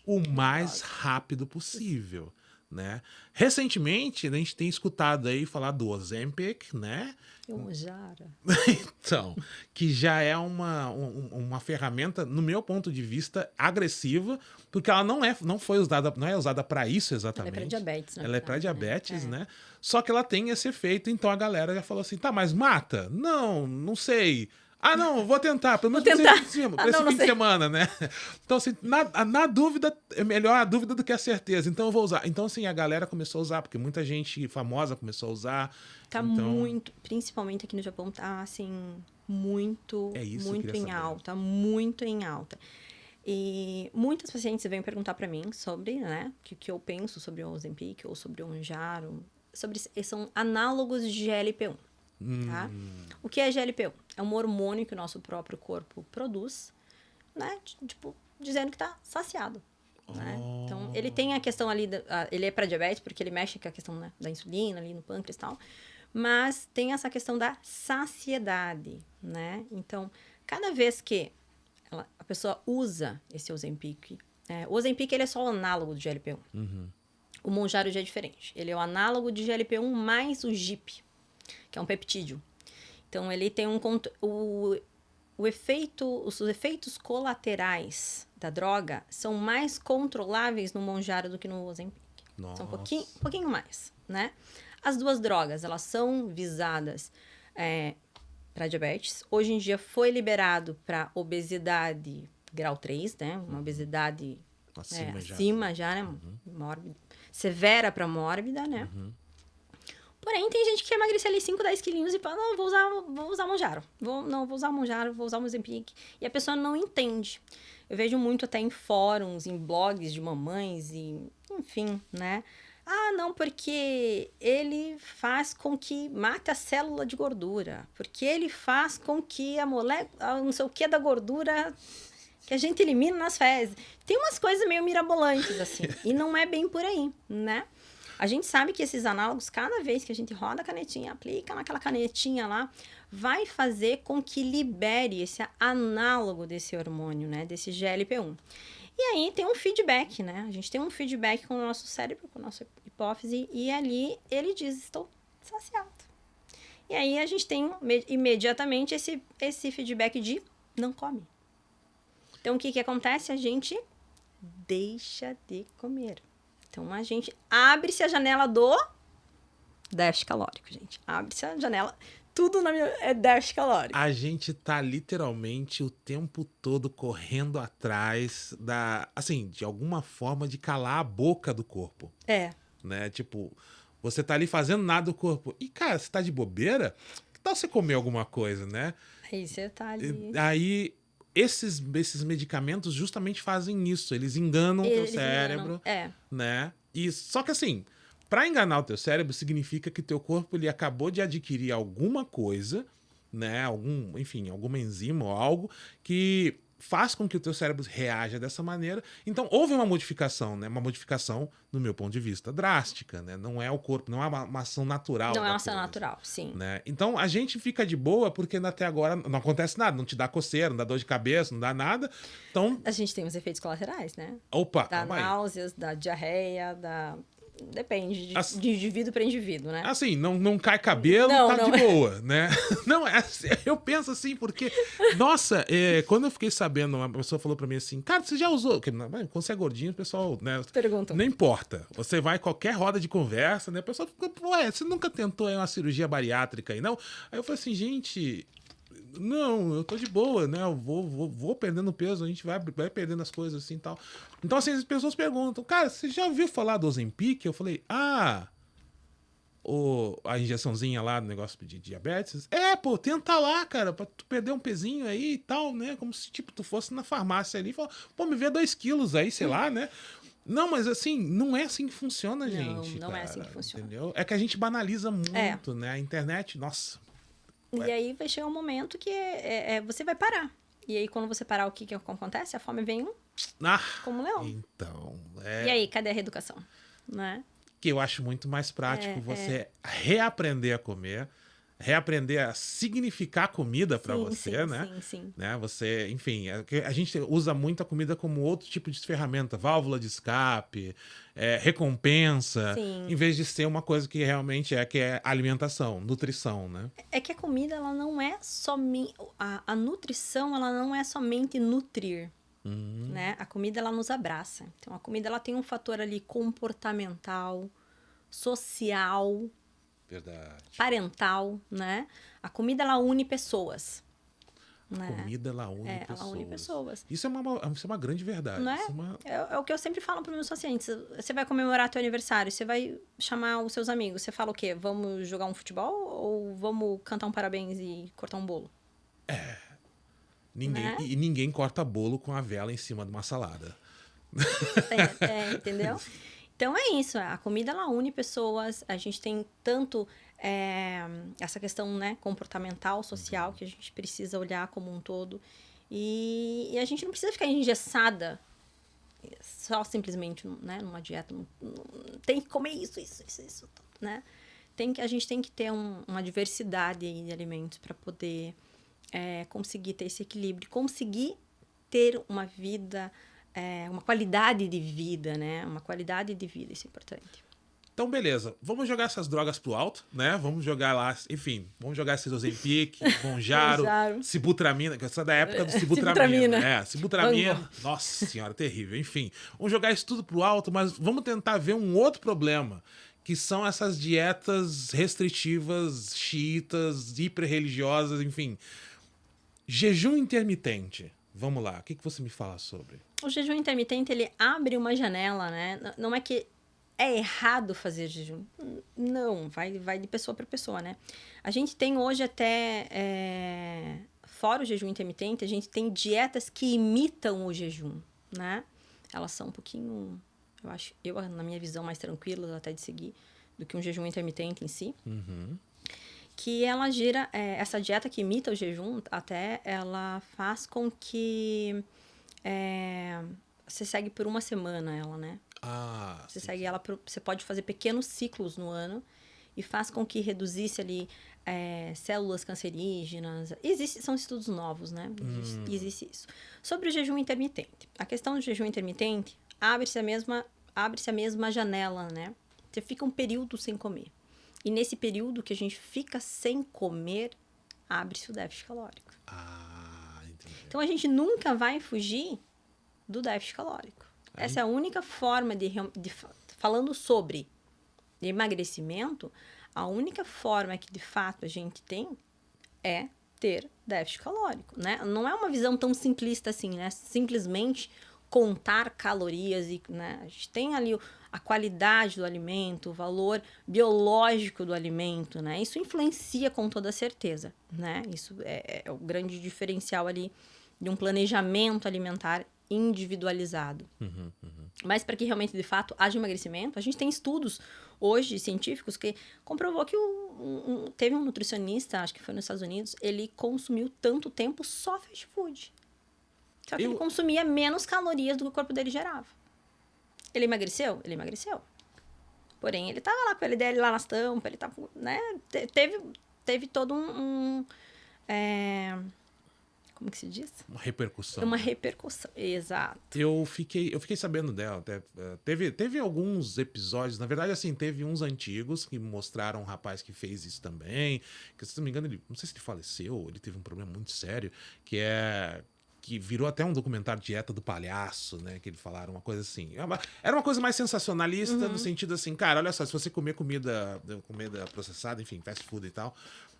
o mais rápido possível. né? Recentemente, a gente tem escutado aí falar do Ozempic, né? Eu, Mounjaro. Então, que já é uma ferramenta, no meu ponto de vista, agressiva, porque ela não é usada para isso Ela é exatamente. para diabetes, Ela é para diabetes, né? né? Só que ela tem esse efeito, então a galera já falou assim: tá, mas mata? Não, não sei. Ah, não, vou tentar, pelo menos tentar. pra esse fim de semana, né? Então, assim, na dúvida, é melhor a dúvida do que a certeza. Então, eu vou usar. Então, assim, a galera começou a usar, porque muita gente famosa começou a usar. Tá então... muito, principalmente aqui no Japão, tá, assim, muito, muito em alta, muito em alta. E muitas pacientes vêm perguntar para mim sobre, né, o que eu penso sobre o Ozempic ou sobre o Mounjaro, são análogos de GLP-1. Tá? O que é GLP-1? É um hormônio que o nosso próprio corpo produz, né? Tipo, dizendo que tá saciado. Né? Então, ele tem a questão ali, ele é para diabetes, porque ele mexe com a questão, né, da insulina ali no pâncreas e tal, mas tem essa questão da saciedade, né? Então, cada vez que a pessoa usa esse Ozempic, o Ozempic ele é só o análogo do GLP-1. O Mounjaro já é diferente. Ele é o análogo de GLP-1 mais o GIP, que é um peptídeo. Então, ele tem os efeitos colaterais da droga são mais controláveis no Mounjaro do que no Ozempic. Nossa. São um pouquinho mais, né? As duas drogas, elas são visadas para diabetes. Hoje em dia foi liberado para obesidade grau 3, né? Uma obesidade acima já, né? Mórbida, severa para mórbida, né? Porém, tem gente que quer emagrecer ali 5, 10 quilinhos e fala, não, vou usar Mounjaro. Vou usar Mounjaro, vou usar o Ozempic. E a pessoa não entende. Eu vejo muito até em fóruns, em blogs de mamães, e enfim, né? Ah, não, porque ele faz com que mate a célula de gordura. Porque ele faz com que a molécula, não sei o que da gordura que a gente elimina nas fezes. Tem umas coisas meio mirabolantes, assim. E não é bem por aí, né? A gente sabe que esses análogos, cada vez que a gente roda a canetinha, aplica naquela canetinha lá, vai fazer com que libere esse análogo desse hormônio, né? Desse GLP-1. E aí tem um feedback, né? A gente tem um feedback com o nosso cérebro, com a nossa hipófise, e ali ele diz, estou saciado. E aí a gente tem imediatamente esse feedback de não come. Então, o que acontece? A gente deixa de comer. Então, a gente abre-se a janela do déficit calórico, gente. Abre-se a janela, tudo é déficit calórico. A gente tá literalmente o tempo todo correndo atrás assim, de alguma forma de calar a boca do corpo. Né? Tipo, você tá ali fazendo nada do corpo. E, cara, você tá de bobeira? Que tal você comer alguma coisa, né? Aí você tá ali. Aí, esses medicamentos justamente fazem isso. Eles enganam o teu cérebro, né? E, só que assim, para enganar o teu cérebro significa que teu corpo ele acabou de adquirir alguma coisa, né? Alguma enzima ou algo que faz com que o teu cérebro reaja dessa maneira. Então, houve uma modificação, né? Uma modificação, no meu ponto de vista, drástica, né? Não é o corpo, não é uma ação natural. Não é uma ação natural, sim. Né? Então, a gente fica de boa porque até agora não acontece nada. Não te dá coceira, não dá dor de cabeça, não dá nada. Então... A gente tem os efeitos colaterais, né? Opa, da náuseas, da diarreia, Depende de indivíduo para indivíduo, né? Assim, não cai cabelo, de boa, né? Não, eu penso assim, porque... Nossa, quando eu fiquei sabendo, uma pessoa falou pra mim assim, cara, você já usou... Quando você é gordinho, o pessoal, né? Perguntam. Não importa. Você vai em qualquer roda de conversa, né? O pessoal fica, ué, você nunca tentou uma cirurgia bariátrica aí, não? Aí eu falei assim, gente... Não, eu tô de boa, né? Eu vou perdendo peso, a gente vai perdendo as coisas assim e tal. Então, assim, as pessoas perguntam, cara, você já ouviu falar do Ozempic? Eu falei, a injeçãozinha lá do negócio de diabetes? Pô, tenta lá, cara, pra tu perder um pezinho aí e tal, né? Como se, tipo, tu fosse na farmácia ali e fala, pô, me vê 2 quilos aí, sei lá, né? Não, mas assim, não é assim que funciona, gente. Não é assim que funciona. Entendeu? É que a gente banaliza muito, né? A internet, nossa... E aí vai chegar um momento que você vai parar. E aí, quando você parar, o que acontece? A fome vem como um leão. Então, E aí, cadê a reeducação? Né? Que eu acho muito mais prático você reaprender a comer, reaprender a significar comida para Sim, você, sim, né? sim, sim. Né? Você, enfim, a gente usa muito a comida como outro tipo de ferramenta, válvula de escape, recompensa, em Sim. vez de ser uma coisa que realmente que é alimentação, nutrição, né? É que a comida, ela não é somente... A nutrição, ela não é somente nutrir, né? A comida, ela nos abraça. Então, a comida, ela tem um fator ali comportamental, social, Verdade. parental, né? A comida, ela une pessoas, A né? comida, ela une pessoas. Ela une pessoas. Isso é uma grande verdade. Não é? Isso é uma... É o que eu sempre falo para os meus pacientes. Você vai comemorar teu aniversário, você vai chamar os seus amigos. Você fala o quê? Vamos jogar um futebol ou vamos cantar um parabéns e cortar um bolo? Ninguém, Né? e ninguém corta bolo com a vela em cima de uma salada. Entendeu? Então é isso. A comida, ela une pessoas. A gente tem tanto essa questão, né, comportamental, social, que a gente precisa olhar como um todo. E a gente não precisa ficar engessada só simplesmente, né, numa dieta. Tem que comer isso, né? A gente tem que ter uma diversidade aí de alimentos para poder conseguir ter esse equilíbrio, conseguir ter uma vida, uma qualidade de vida, né? Uma qualidade de vida, isso é importante. Então, beleza. Vamos jogar essas drogas pro alto, né? Vamos jogar lá, enfim, vamos jogar esses Ozempic, Monjaro, Monjaro. Sibutramina, que essa é da época do Sibutramina. Sibutramina. Nossa senhora, terrível. Enfim, vamos jogar isso tudo pro alto, mas vamos tentar ver um outro problema, que são essas dietas restritivas, xiitas, hiperreligiosas, enfim. Jejum intermitente. Vamos lá, o que você me fala sobre? O jejum intermitente, ele abre uma janela, né? Não é que é errado fazer jejum. Não, vai de pessoa para pessoa, né? A gente tem hoje até, fora o jejum intermitente, a gente tem dietas que imitam o jejum, né? Elas são um pouquinho, na minha visão, mais tranquilas até de seguir do que um jejum intermitente em si. Uhum. Que ela gira, essa dieta que imita o jejum, até ela faz com que você segue por uma semana ela, né? Você segue ela, você pode fazer pequenos ciclos no ano e faz com que reduzisse ali células cancerígenas. São estudos novos, né? Existe isso. Sobre o jejum intermitente. A questão do jejum intermitente, abre-se a mesma janela, né? Você fica um período sem comer. E nesse período que a gente fica sem comer, abre-se o déficit calórico. Entendi. Então, a gente nunca vai fugir do déficit calórico. Essa é a única forma falando sobre emagrecimento, a única forma que, de fato, a gente tem é ter déficit calórico, né? Não é uma visão tão simplista assim, né? Simplesmente contar calorias e, né? A gente tem ali a qualidade do alimento, o valor biológico do alimento, né? Isso influencia com toda certeza, né? Isso é o grande diferencial ali de um planejamento alimentar individualizado. Mas para que realmente, de fato, haja emagrecimento, a gente tem estudos hoje científicos que comprovou que teve um nutricionista, acho que foi nos Estados Unidos, ele consumiu tanto tempo só fast food. Só que ele consumia menos calorias do que o corpo dele gerava. Ele emagreceu? Ele emagreceu. Porém, ele tava lá com o LDL lá nas tampas, ele tava, né? Teve todo como que se diz? Uma repercussão. Uma repercussão, exato. Eu fiquei sabendo dela. Até, teve alguns episódios, na verdade, assim, teve uns antigos que mostraram um rapaz que fez isso também. Que, se não me engano, não sei se ele faleceu, ele teve um problema muito sério, que virou até um documentário Dieta do Palhaço, né? Que eles falaram uma coisa assim. Era uma coisa mais sensacionalista, no sentido assim, cara, olha só, se você comer comida processada, enfim, fast food e tal,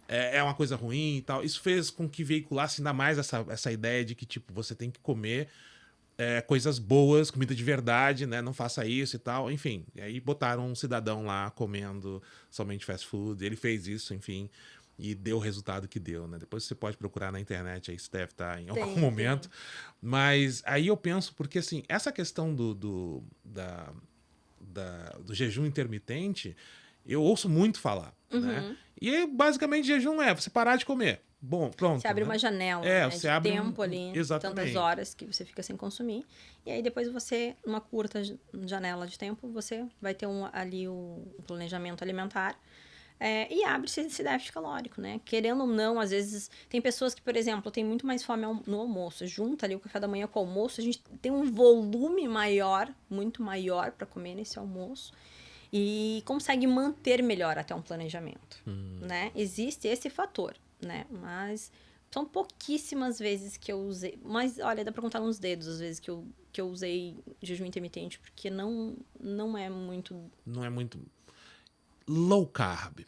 é uma coisa ruim e tal. Isso fez com que veiculasse ainda mais essa ideia de que, tipo, você tem que comer coisas boas, comida de verdade, né? Não faça isso e tal. Enfim, e aí botaram um cidadão lá comendo somente fast food. Ele fez isso, enfim, e deu o resultado que deu, né? Depois você pode procurar na internet, aí isso deve estar em algum momento. Mas aí eu penso, porque assim, essa questão do jejum intermitente, eu ouço muito falar, né? E basicamente jejum é você parar de comer. Bom, pronto. Você abre uma janela, né, você de abre tempo ali, exatamente. tantas horas que você fica sem consumir. E aí depois você, numa curta janela de tempo, você vai ter ali o planejamento alimentar E abre-se esse déficit calórico, né? Querendo ou não, às vezes, tem pessoas que, por exemplo, tem muito mais fome no almoço. Junta ali o café da manhã com o almoço, a gente tem um volume maior, muito maior para comer nesse almoço. E consegue manter melhor até um planejamento, né? Existe esse fator, né? Mas são pouquíssimas vezes que eu usei... Mas, olha, dá pra contar nos dedos as vezes que eu usei jejum intermitente, porque não é muito... Não é muito... Low carb.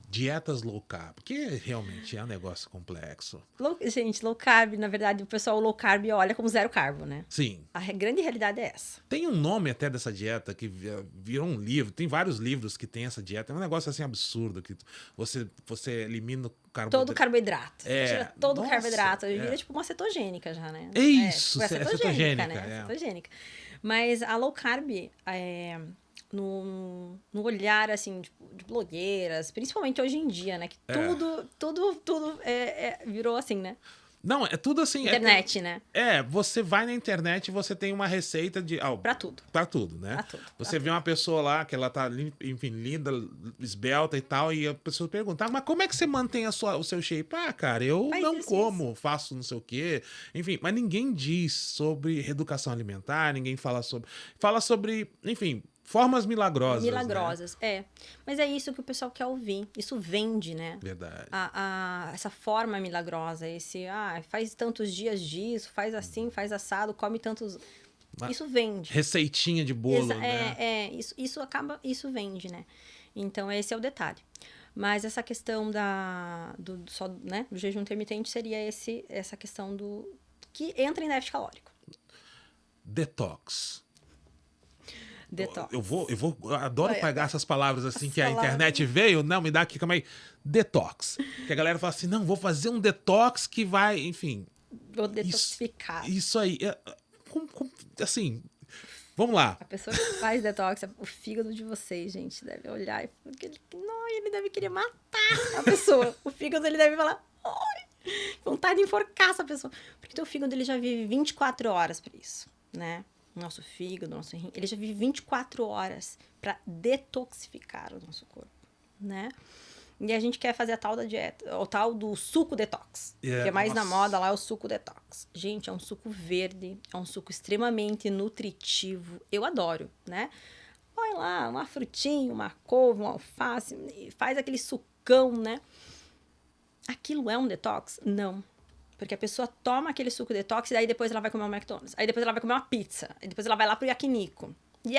Dietas low carb. Que realmente é um negócio complexo. Gente, low carb, na verdade, o pessoal low carb olha como zero carbo, né? Sim. A grande realidade é essa. Tem um nome até dessa dieta que virou um livro. Tem vários livros que tem essa dieta. É um negócio assim absurdo. Que você elimina o carboidrato. Todo carboidrato. Tira todo o Nossa, carboidrato. Vira tipo uma cetogênica já, né? É isso, tipo, é cetogênica, né? Cetogênica. Mas a low carb, no olhar, assim, de blogueiras, principalmente hoje em dia, né? Que tudo virou assim, né? Não, é tudo assim. Internet, né? Você vai na internet e você tem uma receita de... Pra tudo. Pra tudo, né? Pra tudo. Você vê uma pessoa lá que ela tá, enfim, linda, esbelta e tal, e a pessoa pergunta, mas como é que você mantém o seu shape? Ah, cara, eu Faz não exercício. como, faço não sei o quê. Enfim, mas ninguém diz sobre reeducação alimentar, ninguém fala sobre... Fala sobre, enfim... Formas milagrosas. Milagrosas, né? Mas é isso que o pessoal quer ouvir. Isso vende, né? Verdade. Essa forma milagrosa, faz tantos dias disso, faz assim, faz assado, come tantos... Isso vende. Receitinha de bolo, né? Isso vende, né? Então, esse é o detalhe. Mas essa questão do jejum intermitente seria essa questão que entra em déficit calórico. Detox. Detox. Eu adoro pegar essas palavras assim que a internet veio. Não, me dá aqui, calma aí. Detox. Que a galera fala assim, não, vou fazer um detox que vai, enfim... Vou detoxificar. Isso aí. Assim, vamos lá. A pessoa que faz detox, o fígado de vocês, gente, deve olhar e falar que ele deve querer matar a pessoa. O fígado, ele deve falar, vontade de enforcar essa pessoa. Porque o fígado, ele já vive 24 horas para isso, né? Nosso fígado, nosso rim, ele já vive 24 horas para detoxificar o nosso corpo, né? E a gente quer fazer a tal da dieta, o tal do suco detox. Que é mais na moda lá, é o suco detox. Gente, é um suco verde, é um suco extremamente nutritivo. Eu adoro, né? Põe lá uma frutinha, uma couve, uma alface, faz aquele sucão, né? Aquilo é um detox? Não. Porque a pessoa toma aquele suco detox e aí depois ela vai comer um McDonald's. Aí depois ela vai comer uma pizza. Aí depois ela vai lá pro yakiniku. E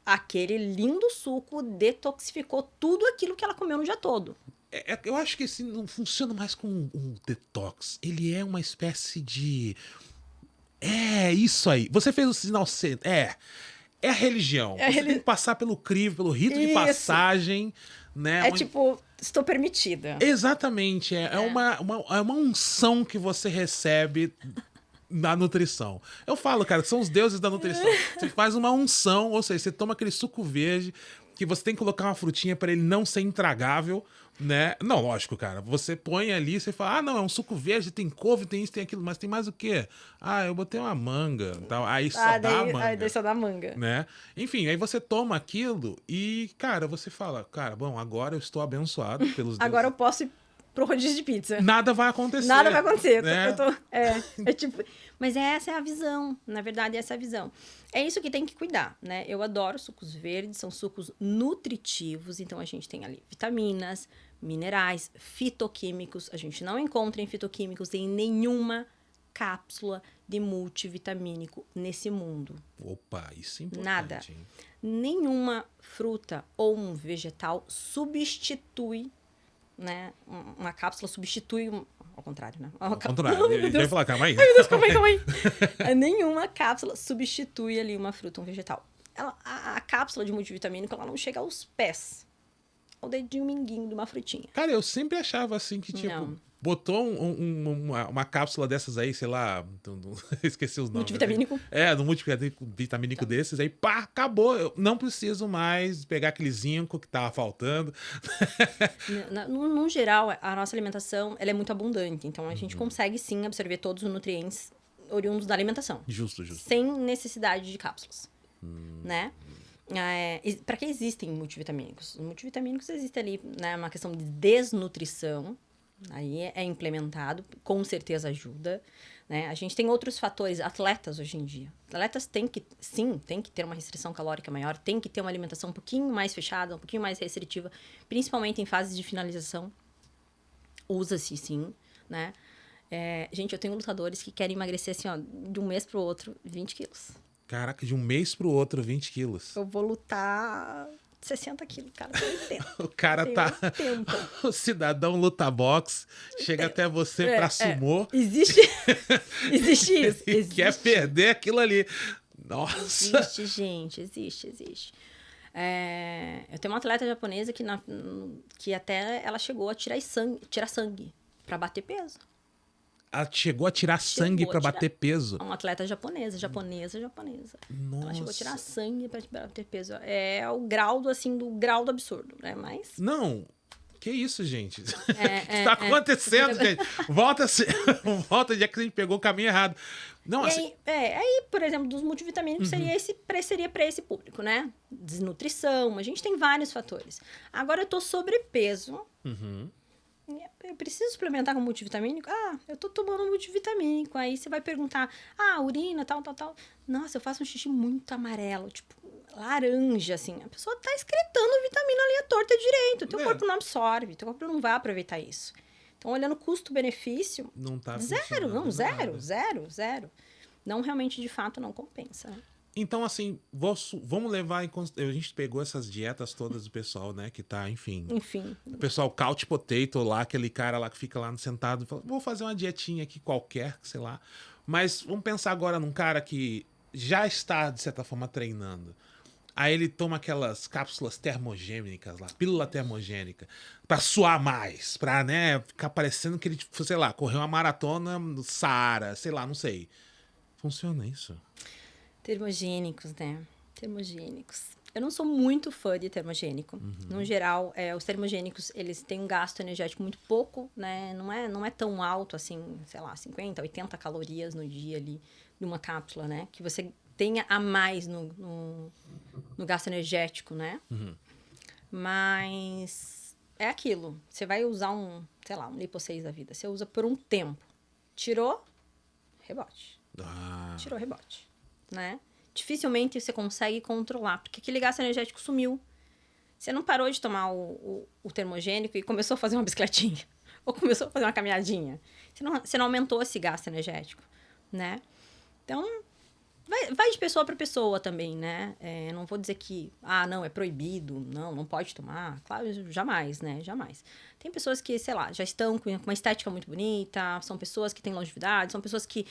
aquele lindo suco detoxificou tudo aquilo que ela comeu no dia todo. Eu acho que assim, não funciona mais como um detox. Ele é uma espécie de... isso aí. Você fez o sinal C. É a religião. Você tem que passar pelo crivo, pelo rito de passagem, né? Tipo, estou permitida. Exatamente. É uma unção que você recebe na nutrição. Eu falo, cara, que são os deuses da nutrição. Você faz uma unção, ou seja, você toma aquele suco verde que você tem que colocar uma frutinha para ele não ser intragável, né? Não, lógico, cara. Você põe ali, você fala, não, é um suco verde, tem couve, tem isso, tem aquilo, mas tem mais o quê? Eu botei uma manga, tal. Aí só dá a manga. Daí só dá manga. Né? Enfim, aí você toma aquilo e, cara, você fala, cara, bom, agora eu estou abençoado pelos Agora deuses. eu posso ir pro rodízio de pizza. Nada vai acontecer. Nada vai acontecer. Né? Tipo... Mas essa é a visão. Na verdade, essa é a visão. É isso que tem que cuidar, né? Eu adoro sucos verdes, são sucos nutritivos. Então, a gente tem ali vitaminas, minerais, fitoquímicos. A gente não encontra em fitoquímicos em nenhuma cápsula de multivitamínico nesse mundo. Opa, isso é importante. Nada. Hein? Nenhuma fruta ou um vegetal substitui, né? Uma cápsula substitui... Ao contrário, né? Ao contrário. Ele vai falar, calma aí. Ai, meu Deus, calma aí. Nenhuma cápsula substitui ali uma fruta ou um vegetal. A cápsula de multivitamínico, ela não chega aos pés. Ao dedinho minguinho de uma frutinha. Cara, eu sempre achava assim que, tipo... Não. Botou uma cápsula dessas aí, sei lá, esqueci os nomes. Multivitamínico? No multivitamínico desses, aí pá, acabou. Eu não preciso mais pegar aquele zinco que tava faltando. No geral, a nossa alimentação ela é muito abundante. Então, a gente consegue, sim, absorver todos os nutrientes oriundos da alimentação. Justo. Sem necessidade de cápsulas, né? Para que existem multivitamínicos? Os multivitamínicos existem ali, né, uma questão de desnutrição, aí é implementado, com certeza ajuda, né? A gente tem outros fatores, atletas hoje em dia. Atletas têm que ter uma restrição calórica maior, tem que ter uma alimentação um pouquinho mais fechada, um pouquinho mais restritiva, principalmente em fases de finalização. Usa-se sim, né? Gente, eu tenho lutadores que querem emagrecer assim, ó, de um mês pro outro, 20 quilos. Caraca, de um mês pro outro, 20 quilos. Eu vou lutar 60 quilos, cara, tem 80. O cara Tem tá... 80. O cidadão luta boxe, chega até você pra sumô. Existe isso. E quer perder aquilo ali. Nossa. Existe, gente, existe. Eu tenho uma atleta japonesa que até ela chegou a tirar sangue pra bater peso. Ela chegou a tirar sangue pra bater peso. Uma atleta japonesa. Nossa. Ela chegou a tirar sangue pra bater peso. É o grau do grau do absurdo, né? Mas... Não, que isso, gente? O que tá acontecendo, gente? Volta de que a gente pegou o caminho errado. Não, assim... aí, por exemplo, dos multivitamínicos seria para esse público, né? Desnutrição, a gente tem vários fatores. Agora eu tô sobrepeso. Eu preciso suplementar com multivitamínico? Eu tô tomando multivitamínico. Aí você vai perguntar, urina, tal. Nossa, eu faço um xixi muito amarelo, tipo, laranja, assim. A pessoa tá excretando vitamina ali à torta direito. Teu corpo não absorve, teu corpo não vai aproveitar isso. Então, olhando custo-benefício, não tá zero. Não, realmente, de fato, não compensa. Então, assim, vamos levar em consideração. A gente pegou essas dietas todas do pessoal, né? Que tá, enfim. O pessoal couch potato lá, aquele cara lá que fica lá sentado e fala, vou fazer uma dietinha aqui qualquer, sei lá. Mas vamos pensar agora num cara que já está, de certa forma, treinando. Aí ele toma aquelas cápsulas termogênicas lá, pílula termogênica, pra suar mais, pra, né, ficar parecendo que ele, sei lá, correu uma maratona no Saara, sei lá, não sei. Funciona isso? Termogênicos, né? Eu não sou muito fã de termogênico. No geral, os termogênicos, eles têm um gasto energético muito pouco, né? Não é tão alto, assim, sei lá, 50, 80 calorias no dia ali, numa cápsula, né? Que você tenha a mais no gasto energético, né? Mas é aquilo. Você vai usar um Lipo 6 da vida. Você usa por um tempo. Tirou, rebote. Tirou, rebote. Né? Dificilmente você consegue controlar, porque aquele gasto energético sumiu. Você não parou de tomar o termogênico e começou a fazer uma bicicletinha. Ou começou a fazer uma caminhadinha. Você não aumentou esse gasto energético, né? Então, vai de pessoa para pessoa também, né? Não vou dizer que, não, é proibido, não pode tomar. Claro, jamais, né? Jamais. Tem pessoas que, sei lá, já estão com uma estética muito bonita, são pessoas que têm longevidade, são pessoas que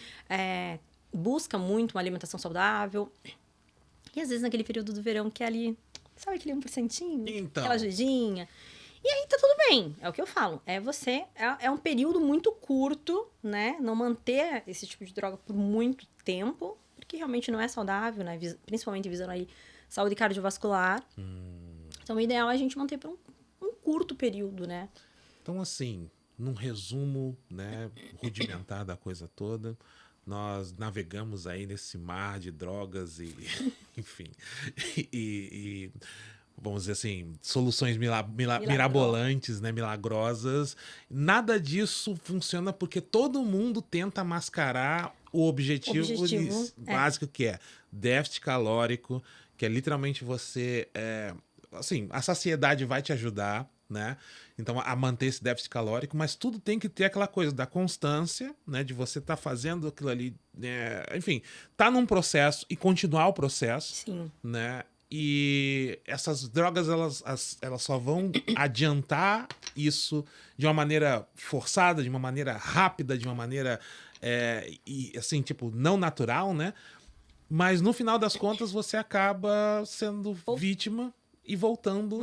buscam muito uma alimentação saudável. E às vezes naquele período do verão que é ali, sabe aquele 1%? Então. Aquela ajudinha. E aí tá tudo bem, é o que eu falo. É um período muito curto, né? Não manter esse tipo de droga por muito tempo, porque realmente não é saudável, né? Principalmente visando aí saúde cardiovascular. Então, o ideal é a gente manter por um curto período, né? Então, assim, num resumo, né, rudimentar da coisa toda, nós navegamos aí nesse mar de drogas e, enfim, e vamos dizer assim, soluções mirabolantes, né, milagrosas. Nada disso funciona porque todo mundo tenta mascarar o objetivo básico, que é déficit calórico, que é literalmente você... assim, a saciedade vai te ajudar, né? Então, a manter esse déficit calórico, mas tudo tem que ter aquela coisa da constância, né? De você estar fazendo aquilo ali, né? Enfim, tá num processo e continuar o processo. Sim. Né? E essas drogas, elas só vão adiantar isso de uma maneira forçada, de uma maneira rápida, de uma maneira, assim, tipo, não natural, né? Mas, no final das contas, você acaba sendo vítima e voltando.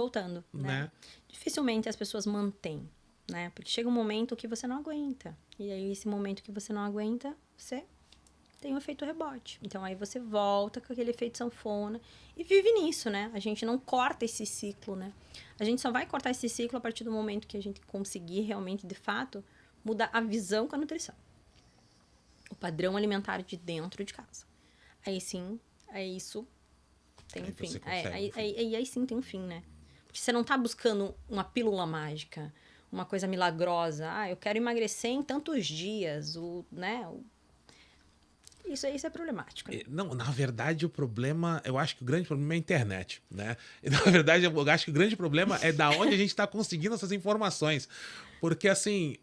Né? Dificilmente as pessoas mantêm, né? Porque chega um momento que você não aguenta. E aí, esse momento que você não aguenta, você tem um efeito rebote. Então, aí você volta com aquele efeito sanfona e vive nisso, né? A gente não corta esse ciclo, né? A gente só vai cortar esse ciclo a partir do momento que a gente conseguir realmente, de fato, mudar a visão com a nutrição. O padrão alimentar de dentro de casa. Aí sim, isso tem um Aí fim. você consegue um fim. Aí sim tem um fim, né? Porque você não tá buscando uma pílula mágica, uma coisa milagrosa. Eu quero emagrecer em tantos dias, né? Isso é problemático, né? Não, na verdade, o problema, eu acho que o grande problema é a internet, né? Na verdade, eu acho que o grande problema é da onde a gente está conseguindo essas informações. Porque, assim,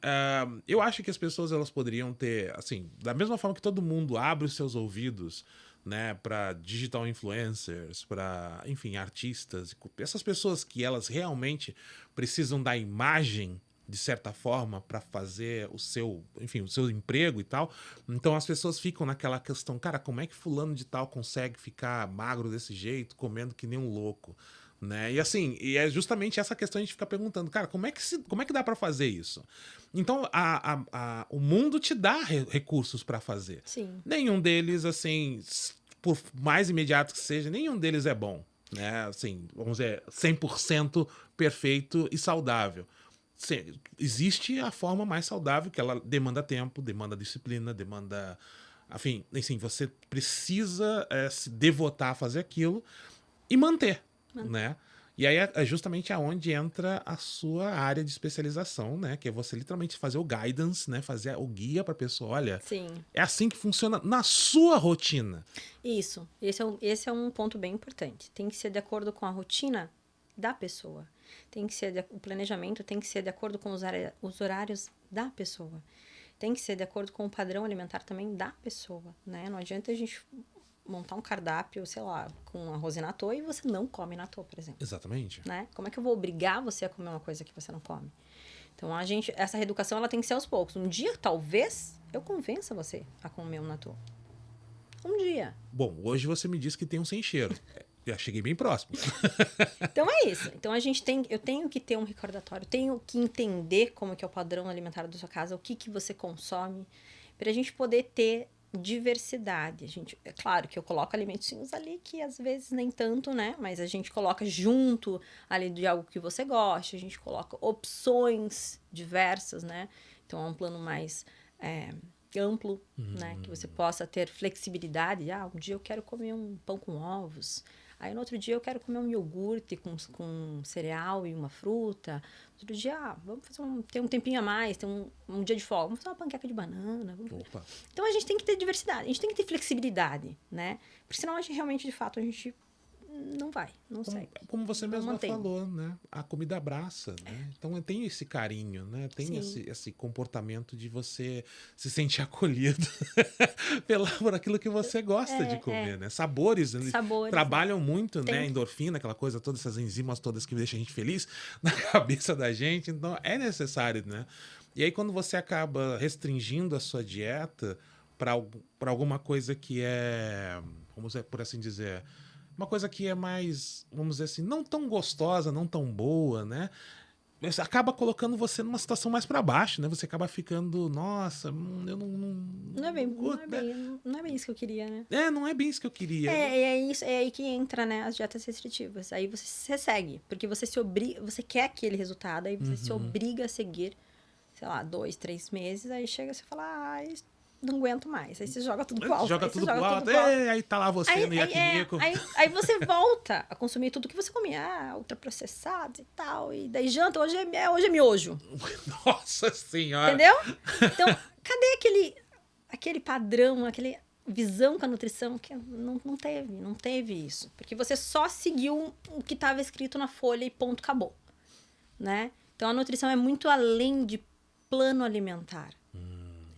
eu acho que as pessoas, elas poderiam ter, assim, da mesma forma que todo mundo abre os seus ouvidos, né, para digital influencers, para, enfim, artistas, essas pessoas que elas realmente precisam da imagem, de certa forma, para fazer o seu, enfim, o seu emprego e tal. Então as pessoas ficam naquela questão, cara, como é que fulano de tal consegue ficar magro desse jeito, comendo que nem um louco, né? E assim, e é justamente essa questão a gente fica perguntando, cara, como é que dá para fazer isso? Então o mundo te dá recursos para fazer. Sim. Nenhum deles, assim, por mais imediato que seja, nenhum deles é bom, né? Assim, vamos dizer, 100% perfeito e saudável. Sim, existe a forma mais saudável, que ela demanda tempo, demanda disciplina, demanda. Enfim, assim, você precisa se devotar a fazer aquilo e manter, né? E aí é justamente aonde entra a sua área de especialização, né? Que é você literalmente fazer o guidance, né? Fazer o guia para a pessoa. Olha, Sim. é assim que funciona na sua rotina. Isso. Esse é um ponto bem importante. Tem que ser de acordo com a rotina da pessoa. O planejamento tem que ser de acordo com os horários da pessoa. Tem que ser de acordo com o padrão alimentar também da pessoa, né? Não adianta a gente montar um cardápio, sei lá, com arroz e natô e você não come natô, por exemplo. Exatamente. Né? Como é que eu vou obrigar você a comer uma coisa que você não come? Então, essa reeducação, ela tem que ser aos poucos. Um dia, talvez, eu convença você a comer um natô. Um dia. Bom, hoje você me disse que tem um sem cheiro. Já cheguei bem próximo. Então é isso. Então eu tenho que ter um recordatório, tenho que entender como que é o padrão alimentar da sua casa, o que você consome, para a gente poder ter diversidade. É claro que eu coloco alimentinhos ali que às vezes nem tanto, né? Mas a gente coloca junto ali de algo que você gosta, a gente coloca opções diversas, né? Então é um plano mais amplo, né? Que você possa ter flexibilidade. Um dia eu quero comer um pão com ovos. Aí no outro dia eu quero comer um iogurte com cereal e uma fruta. Outro dia, vamos ter um tempinho a mais, ter um dia de folga. Vamos fazer uma panqueca de banana. Opa. Então a gente tem que ter diversidade, a gente tem que ter flexibilidade, né? Porque senão a gente realmente, de fato, a gente não segue. Como você Não mesma mantém. falou, né? A comida abraça, né? Então tem esse carinho, né? Tem esse comportamento de você se sentir acolhido por aquilo que você gosta de comer, né? Sabores, eles trabalham muito, né? Endorfina, aquela coisa, todas essas enzimas todas que deixam a gente feliz na cabeça da gente. Então é necessário, né? E aí quando você acaba restringindo a sua dieta para alguma coisa que é, vamos dizer, por assim dizer, uma coisa que é mais, vamos dizer assim, não tão gostosa, não tão boa, né? Você acaba colocando você numa situação mais para baixo, né? Você acaba ficando, nossa, eu não... Não é bem isso que eu queria, né? Não é bem isso que eu queria. É aí que entra, né, as dietas restritivas. Aí você segue, porque você quer aquele resultado, aí você se obriga a seguir, sei lá, 2, 3 meses, aí chega você fala, não aguento mais. Aí você joga tudo pro alto. Joga tudo pro alto. Aí tá lá você no yakinico. Aí você volta a consumir tudo que você comia, ultraprocessado e tal. E daí janta, hoje é miojo. Nossa senhora! Entendeu? Então, cadê aquele padrão, aquele visão com a nutrição que não teve isso. Porque você só seguiu o que estava escrito na folha e ponto, acabou. Né? Então, a nutrição é muito além de plano alimentar.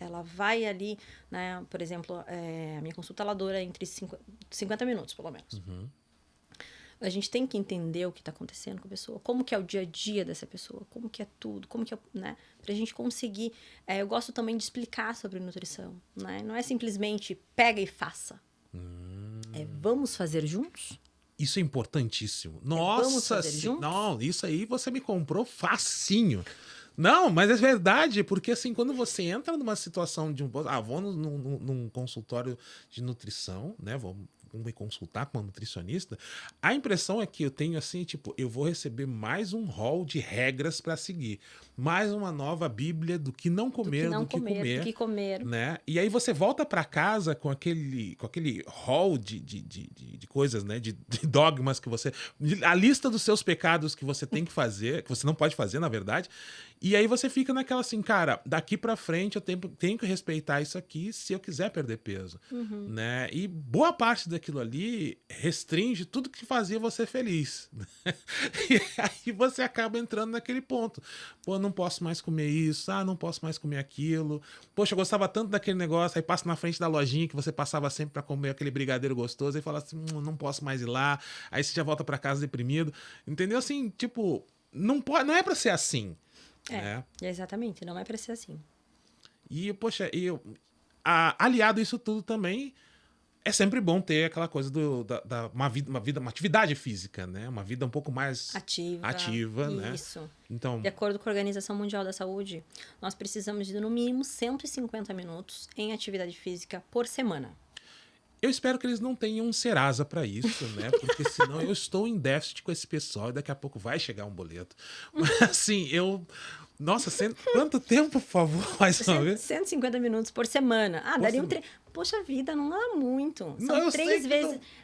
Ela vai ali, né? Por exemplo, a minha consulta ela dura entre 50 minutos, pelo menos. A gente tem que entender o que está acontecendo com a pessoa, como que é o dia a dia dessa pessoa, como que é tudo, como que é, né? Pra gente conseguir... eu gosto também de explicar sobre nutrição, né? Não é simplesmente pega e faça. Vamos fazer juntos? Isso é importantíssimo. Nossa, não, isso aí você me comprou facinho. Não, mas é verdade, porque assim, quando você entra numa situação de vou num consultório de nutrição, né? me consultar com uma nutricionista, a impressão é que eu tenho assim, tipo, eu vou receber mais um rol de regras para seguir. Mais uma nova bíblia do que não comer, do que comer. Né? E aí você volta para casa com aquele rol de coisas, né? De dogmas que você... A lista dos seus pecados que você tem que fazer, que você não pode fazer, na verdade. E aí você fica naquela assim, cara, daqui pra frente eu tenho que respeitar isso aqui se eu quiser perder peso, né? E boa parte daquilo ali restringe tudo que fazia você feliz. E aí você acaba entrando naquele ponto. Pô, não posso mais comer isso, não posso mais comer aquilo. Poxa, eu gostava tanto daquele negócio, aí passa na frente da lojinha que você passava sempre pra comer aquele brigadeiro gostoso e fala assim, não posso mais ir lá. Aí você já volta pra casa deprimido. Entendeu? Assim, tipo, não é pra ser assim. Exatamente, não é pra ser assim. E, poxa, aliado a isso tudo também, é sempre bom ter aquela coisa uma atividade física, né? Uma vida um pouco mais ativa, né? Isso. Então, de acordo com a Organização Mundial da Saúde, nós precisamos de, no mínimo, 150 minutos em atividade física por semana. Eu espero que eles não tenham um Serasa para isso, né? Porque senão eu estou em déficit com esse pessoal e daqui a pouco vai chegar um boleto. Mas assim, Nossa, quanto tempo, por favor? Mais uma vez? 150 minutos por semana. Daria um... Poxa vida, não é muito.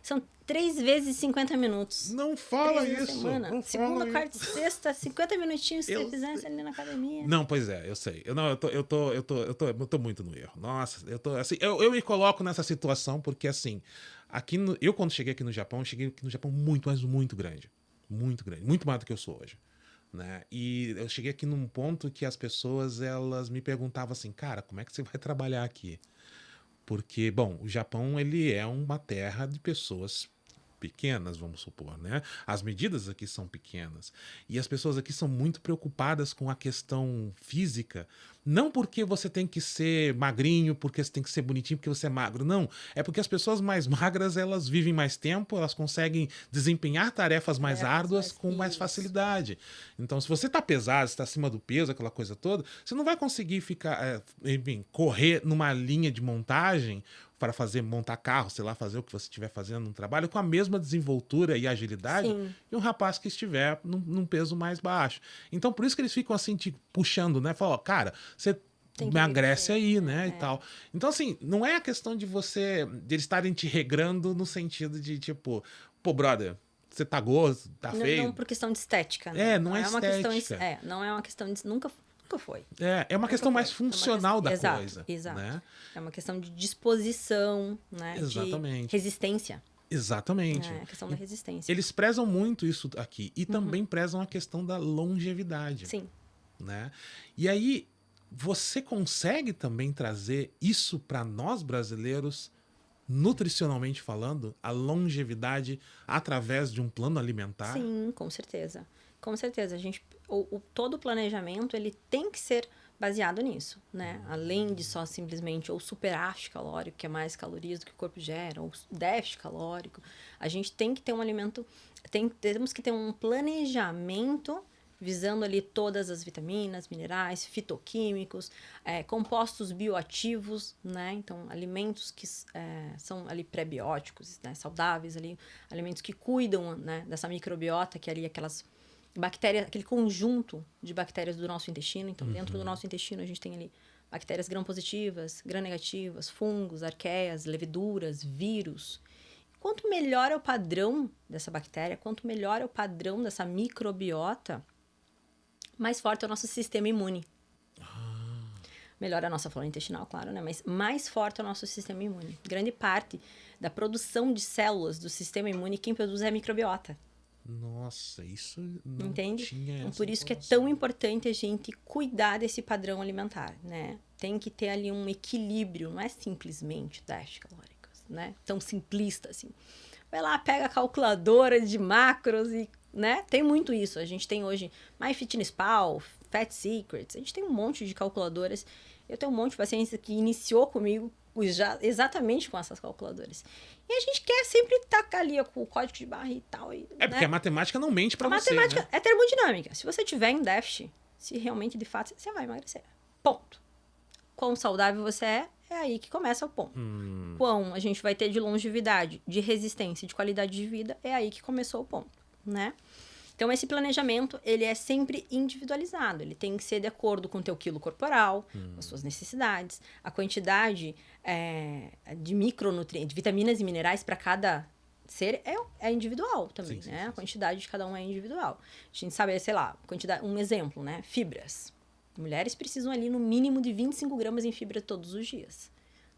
São 3 vezes 50 minutos. Não fala isso. Semana. Segunda, quarta e sexta, 50 minutinhos se você fizesse ali na academia. Não, pois é, eu sei. Eu tô muito no erro. Nossa, eu me coloco nessa situação porque, assim, eu quando cheguei aqui no Japão, muito, mas muito grande. Muito grande. Muito mais do que eu sou hoje. Né? E eu cheguei aqui num ponto que as pessoas, elas me perguntavam assim, cara, como é que você vai trabalhar aqui? Porque, bom, o Japão, ele é uma terra de pessoas pequenas, vamos supor, né? As medidas aqui são pequenas. E as pessoas aqui são muito preocupadas com a questão física. Não porque você tem que ser magrinho, porque você tem que ser bonitinho, porque você é magro. Não. É porque as pessoas mais magras, elas vivem mais tempo, elas conseguem desempenhar tarefas mais árduas com mais facilidade. Então, se você tá pesado, se tá acima do peso, aquela coisa toda, você não vai conseguir correr numa linha de montagem para montar carro, sei lá, fazer o que você estiver fazendo no trabalho com a mesma desenvoltura e agilidade que um rapaz que estiver num peso mais baixo. Então, por isso que eles ficam assim, te puxando, né? Falam, cara, você emagrece aí, né? E tal. Então, assim, não é a questão de eles estarem te regrando no sentido de, tipo, pô, brother, você tá gordo, tá feio. Não por questão de estética, né? Não é estética. Não é uma questão de... Nunca foi. É uma questão mais funcional da coisa. Exato. Né? É uma questão de disposição, né? Exatamente. De resistência. Exatamente. É a questão da resistência. Eles prezam muito isso aqui. E também prezam a questão da longevidade. Sim. Né? E aí, você consegue também trazer isso para nós brasileiros, nutricionalmente falando, a longevidade através de um plano alimentar? Sim, com certeza. Com certeza. Todo o planejamento, ele tem que ser baseado nisso, né? Além de só simplesmente ou superávit calórico, que é mais calorias do que o corpo gera, ou déficit calórico, a gente tem que ter um alimento, temos que ter um planejamento visando ali todas as vitaminas, minerais, fitoquímicos, compostos bioativos, né? Então, alimentos que são ali prebióticos, né? Saudáveis ali, alimentos que cuidam, né? Dessa microbiota, que é ali aquelas bactérias, aquele conjunto de bactérias do nosso intestino. Então, dentro do nosso intestino, a gente tem ali bactérias gram-positivas, gram-negativas, fungos, arqueias, leveduras, vírus. Quanto melhor é o padrão dessa bactéria, quanto melhor é o padrão dessa microbiota, mais forte é o nosso sistema imune. Melhora a nossa flora intestinal, claro, né? Mas mais forte é o nosso sistema imune. Grande parte da produção de células do sistema imune, quem produz é a microbiota. Nossa, isso não Entende? tinha Então, essa por isso que é informação. tão importante a gente cuidar desse padrão alimentar, né? Tem que ter ali um equilíbrio, não é simplesmente déficit calórico, né? Tão simplista assim. Vai lá, pega a calculadora de macros e, né? Tem muito isso. A gente tem hoje MyFitnessPal, Fat Secrets, a gente tem um monte de calculadoras. Eu tenho um monte de pacientes que iniciou comigo já exatamente com essas calculadoras. E a gente quer sempre tacar ali com o código de barra e tal. Porque a matemática não mente pra você, A matemática, né? é termodinâmica. Se você tiver em déficit, se realmente, de fato, você vai emagrecer. Ponto. Quão saudável você é é aí que começa o ponto. Quão a gente vai ter de longevidade, de resistência, de qualidade de vida, é aí que começou o ponto, né? Então, esse planejamento, ele é sempre individualizado. Ele tem que ser de acordo com o teu quilo corporal, com as suas necessidades, a quantidade de micronutrientes, de vitaminas e minerais para cada ser é individual também, Sim, né? sim, A quantidade de cada um é individual. A gente sabe, sei lá, um exemplo, né? Fibras. Mulheres precisam ali no mínimo de 25 gramas em fibra todos os dias,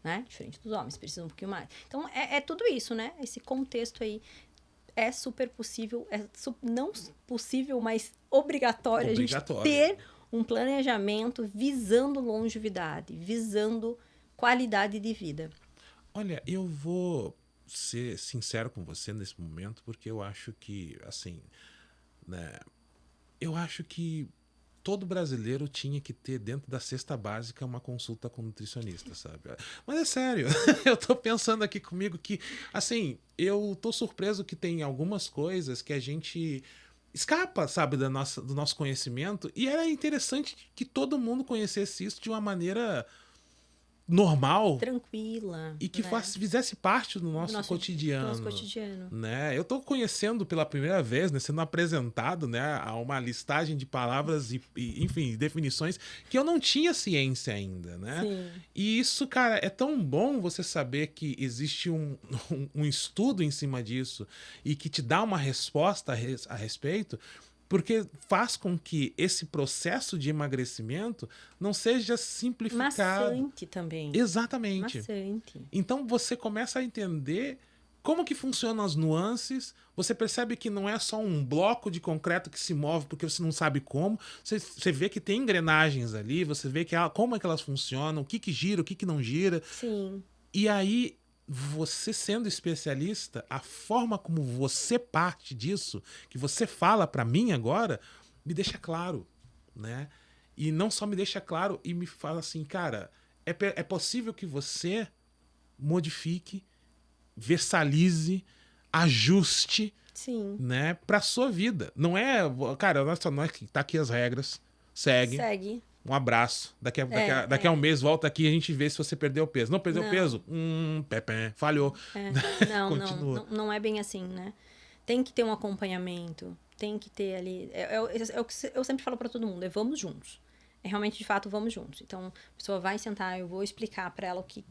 né? Diferente dos homens, precisam um pouquinho mais. Então, é tudo isso, né? Esse contexto aí é super possível, não possível, mas obrigatório a gente ter um planejamento visando longevidade, visando qualidade de vida. Olha, eu vou ser sincero com você nesse momento, porque eu acho que, assim, né, eu acho que todo brasileiro tinha que ter dentro da cesta básica uma consulta com nutricionista, sabe? Mas é sério, eu tô pensando aqui comigo que, assim, eu tô surpreso que tem algumas coisas que a gente escapa, sabe, do nosso conhecimento, e era interessante que todo mundo conhecesse isso de uma maneira normal Tranquila. e que né? fizesse parte do nosso cotidiano. Do nosso cotidiano. Né? Eu estou conhecendo pela primeira vez, né, sendo apresentado, né, a uma listagem de palavras enfim, definições que eu não tinha ciência ainda, né? Sim. E isso, cara, é tão bom você saber que existe um estudo em cima disso e que te dá uma resposta a respeito, porque faz com que esse processo de emagrecimento não seja simplificado. Maçante também. Exatamente. Maçante. Então você começa a entender como que funcionam as nuances, você percebe que não é só um bloco de concreto que se move porque você não sabe como, você vê que tem engrenagens ali, você vê que como é que elas funcionam, o que gira, o que não gira. Sim. E aí, você sendo especialista, a forma como você parte disso, que você fala para mim agora, me deixa claro, né? E não só me deixa claro, e me fala assim, cara, é possível que você modifique, versalize, ajuste, Sim. né, pra sua vida. Não é, cara, nós tá aqui as regras, segue. Um abraço. Daqui a um mês volta aqui e a gente vê se você perdeu peso. Não perdeu peso? Falhou. Não é bem assim, né? Tem que ter um acompanhamento, tem que ter ali... É o que eu sempre falo pra todo mundo, vamos juntos. É realmente, de fato, vamos juntos. Então, a pessoa vai sentar, eu vou explicar pra ela o que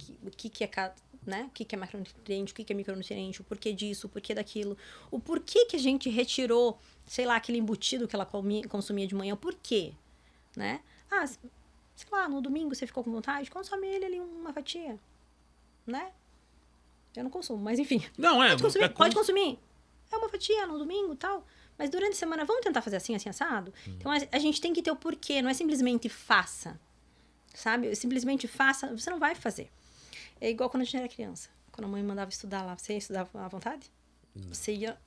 é, né? O que é macronutriente, o que é micronutriente, o porquê disso, o porquê daquilo, o porquê que a gente retirou, sei lá, aquele embutido que ela consumia de manhã, o porquê, né? Sei lá, no domingo você ficou com vontade, consome ele ali uma fatia, né? Eu não consumo, mas enfim. Não, pode consumir. É uma fatia no domingo e tal. Mas durante a semana, vamos tentar fazer assim, assim, assado? Então, a gente tem que ter o porquê, não é simplesmente faça, sabe? Simplesmente faça, você não vai fazer. É igual quando a gente era criança. Quando a mãe mandava estudar lá, você ia estudar à vontade? Não. Você ia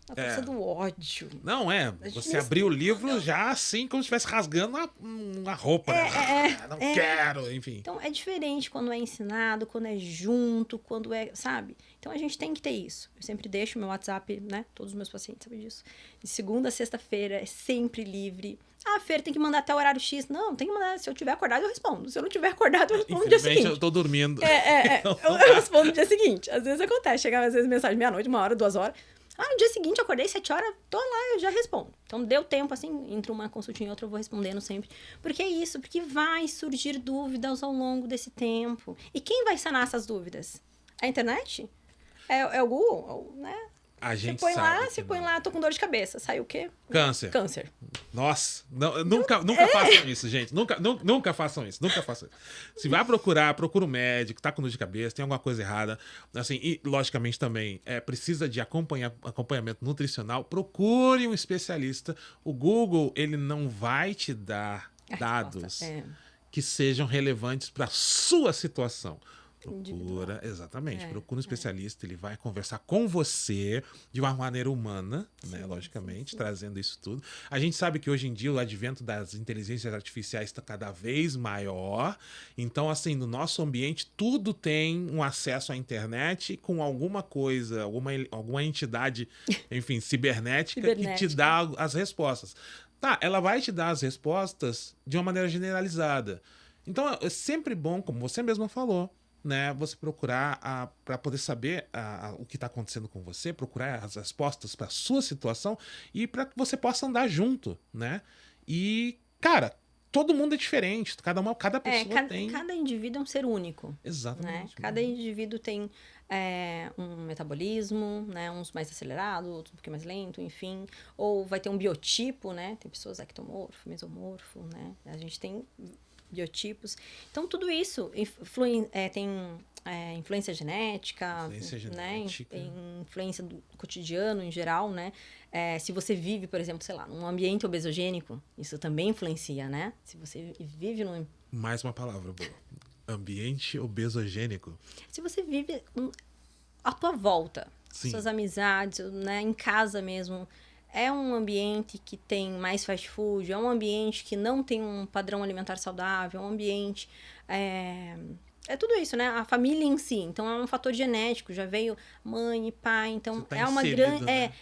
na força do ódio. Não, você abriu o livro já assim, como se estivesse rasgando uma roupa. Não quero, enfim. Então, é diferente quando é ensinado, quando é junto, quando é, sabe? Então, a gente tem que ter isso. Eu sempre deixo meu WhatsApp, né? Todos os meus pacientes sabem disso. De segunda a sexta-feira, é sempre livre. Fer, tem que mandar até o horário X. Não, tem que mandar. Se eu tiver acordado, eu respondo. Se eu não tiver acordado, eu respondo no dia seguinte. Eu tô dormindo. Eu respondo no dia seguinte. Às vezes acontece. Chegava, às vezes, mensagem meia-noite, 1 hora, 2 horas. No dia seguinte eu acordei 7 horas, tô lá, eu já respondo. Então, deu tempo, assim, entre uma consultinha e outra, eu vou respondendo sempre. Porque é isso, porque vai surgir dúvidas ao longo desse tempo. E quem vai sanar essas dúvidas? A internet? É o Google, né? A gente você põe lá, tô com dor de cabeça. Sai o quê? Câncer. Nossa, nunca façam isso, gente. Nunca façam isso. Nunca façam isso. Se vai procura um médico, tá com dor de cabeça, tem alguma coisa errada. Assim, e logicamente também precisa de acompanhamento nutricional. Procure um especialista. O Google, ele não vai te dar dados que sejam relevantes para sua situação. Procura um especialista, ele vai conversar com você de uma maneira humana, né, logicamente, trazendo isso tudo. A gente sabe que hoje em dia o advento das inteligências artificiais está cada vez maior, então, assim, no nosso ambiente, tudo tem um acesso à internet com alguma coisa, alguma entidade, enfim, cibernética que te dá as respostas. Ela vai te dar as respostas de uma maneira generalizada. Então é sempre bom, como você mesma falou, né, você procurar para poder saber o que está acontecendo com você, procurar as respostas para sua situação e para que você possa andar junto, né? E, cara, todo mundo é diferente, cada pessoa tem. Cada indivíduo é um ser único. Né? Exatamente. Cada indivíduo tem um metabolismo, né? Uns mais acelerado, outros um pouquinho mais lento, enfim. Ou vai ter um biotipo, né? Tem pessoas ectomorfo, mesomorfo, né? A gente tem biotipos. Então, tudo isso tem influência genética, né? Influência do cotidiano em geral, né? Se você vive, por exemplo, sei lá, num ambiente obesogênico, isso também influencia, né? Se você vive num... Mais uma palavra boa. Ambiente obesogênico. Se você vive à tua volta, Sim. Suas amizades, né? Em casa mesmo... É um ambiente que tem mais fast food, é um ambiente que não tem um padrão alimentar saudável, é um ambiente... É tudo isso, né? A família em si. Então, é um fator genético. Já veio mãe e pai. Então, você tá é uma inserido, grande... né?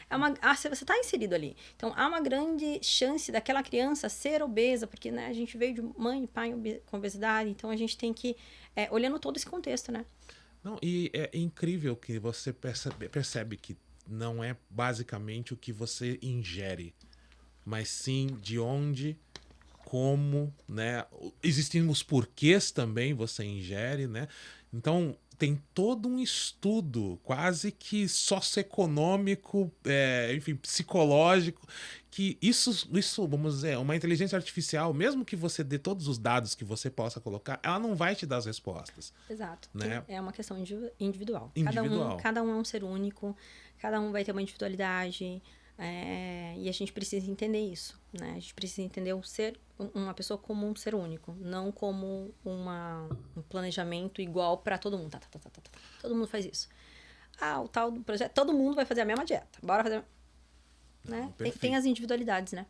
Você está inserido ali. Então, há uma grande chance daquela criança ser obesa, porque, né, a gente veio de mãe e pai com obesidade. Então, a gente tem que... olhando todo esse contexto, né? Não, e é incrível que você percebe que não é basicamente o que você ingere, mas sim de onde, como, né? Existem os porquês também você ingere, né? Então tem todo um estudo quase que socioeconômico, enfim, psicológico, que isso, vamos dizer, uma inteligência artificial, mesmo que você dê todos os dados que você possa colocar, ela não vai te dar as respostas. Exato. Né? É uma questão individual. Individual. Cada um é um ser único, cada um vai ter uma individualidade, e a gente precisa entender isso, né? A gente precisa entender uma pessoa como um ser único, não como um planejamento igual para todo mundo. Todo mundo faz isso. O tal do projeto, todo mundo vai fazer a mesma dieta. Bora fazer... Né? Tem as individualidades, né?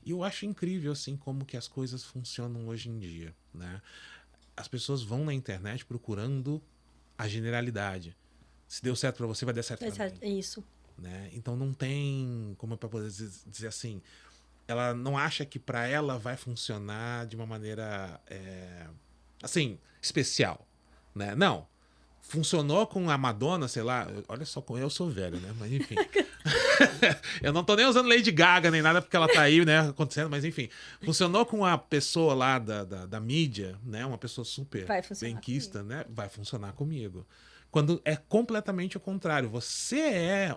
E eu acho incrível, assim, como que as coisas funcionam hoje em dia, né? As pessoas vão na internet procurando a generalidade. Se deu certo para você, vai dar certo para mim. Isso. Né? Então não tem, como é para poder dizer assim, ela não acha que para ela vai funcionar de uma maneira, assim, especial, né? Não. Funcionou com a Madonna, sei lá. Olha só, eu sou velho, né? Mas enfim. Eu não tô nem usando Lady Gaga nem nada porque ela tá aí, né? Acontecendo, mas enfim. Funcionou com a pessoa lá da mídia, né? Uma pessoa super benquista, né? Vai funcionar comigo. Quando é completamente o contrário. Você é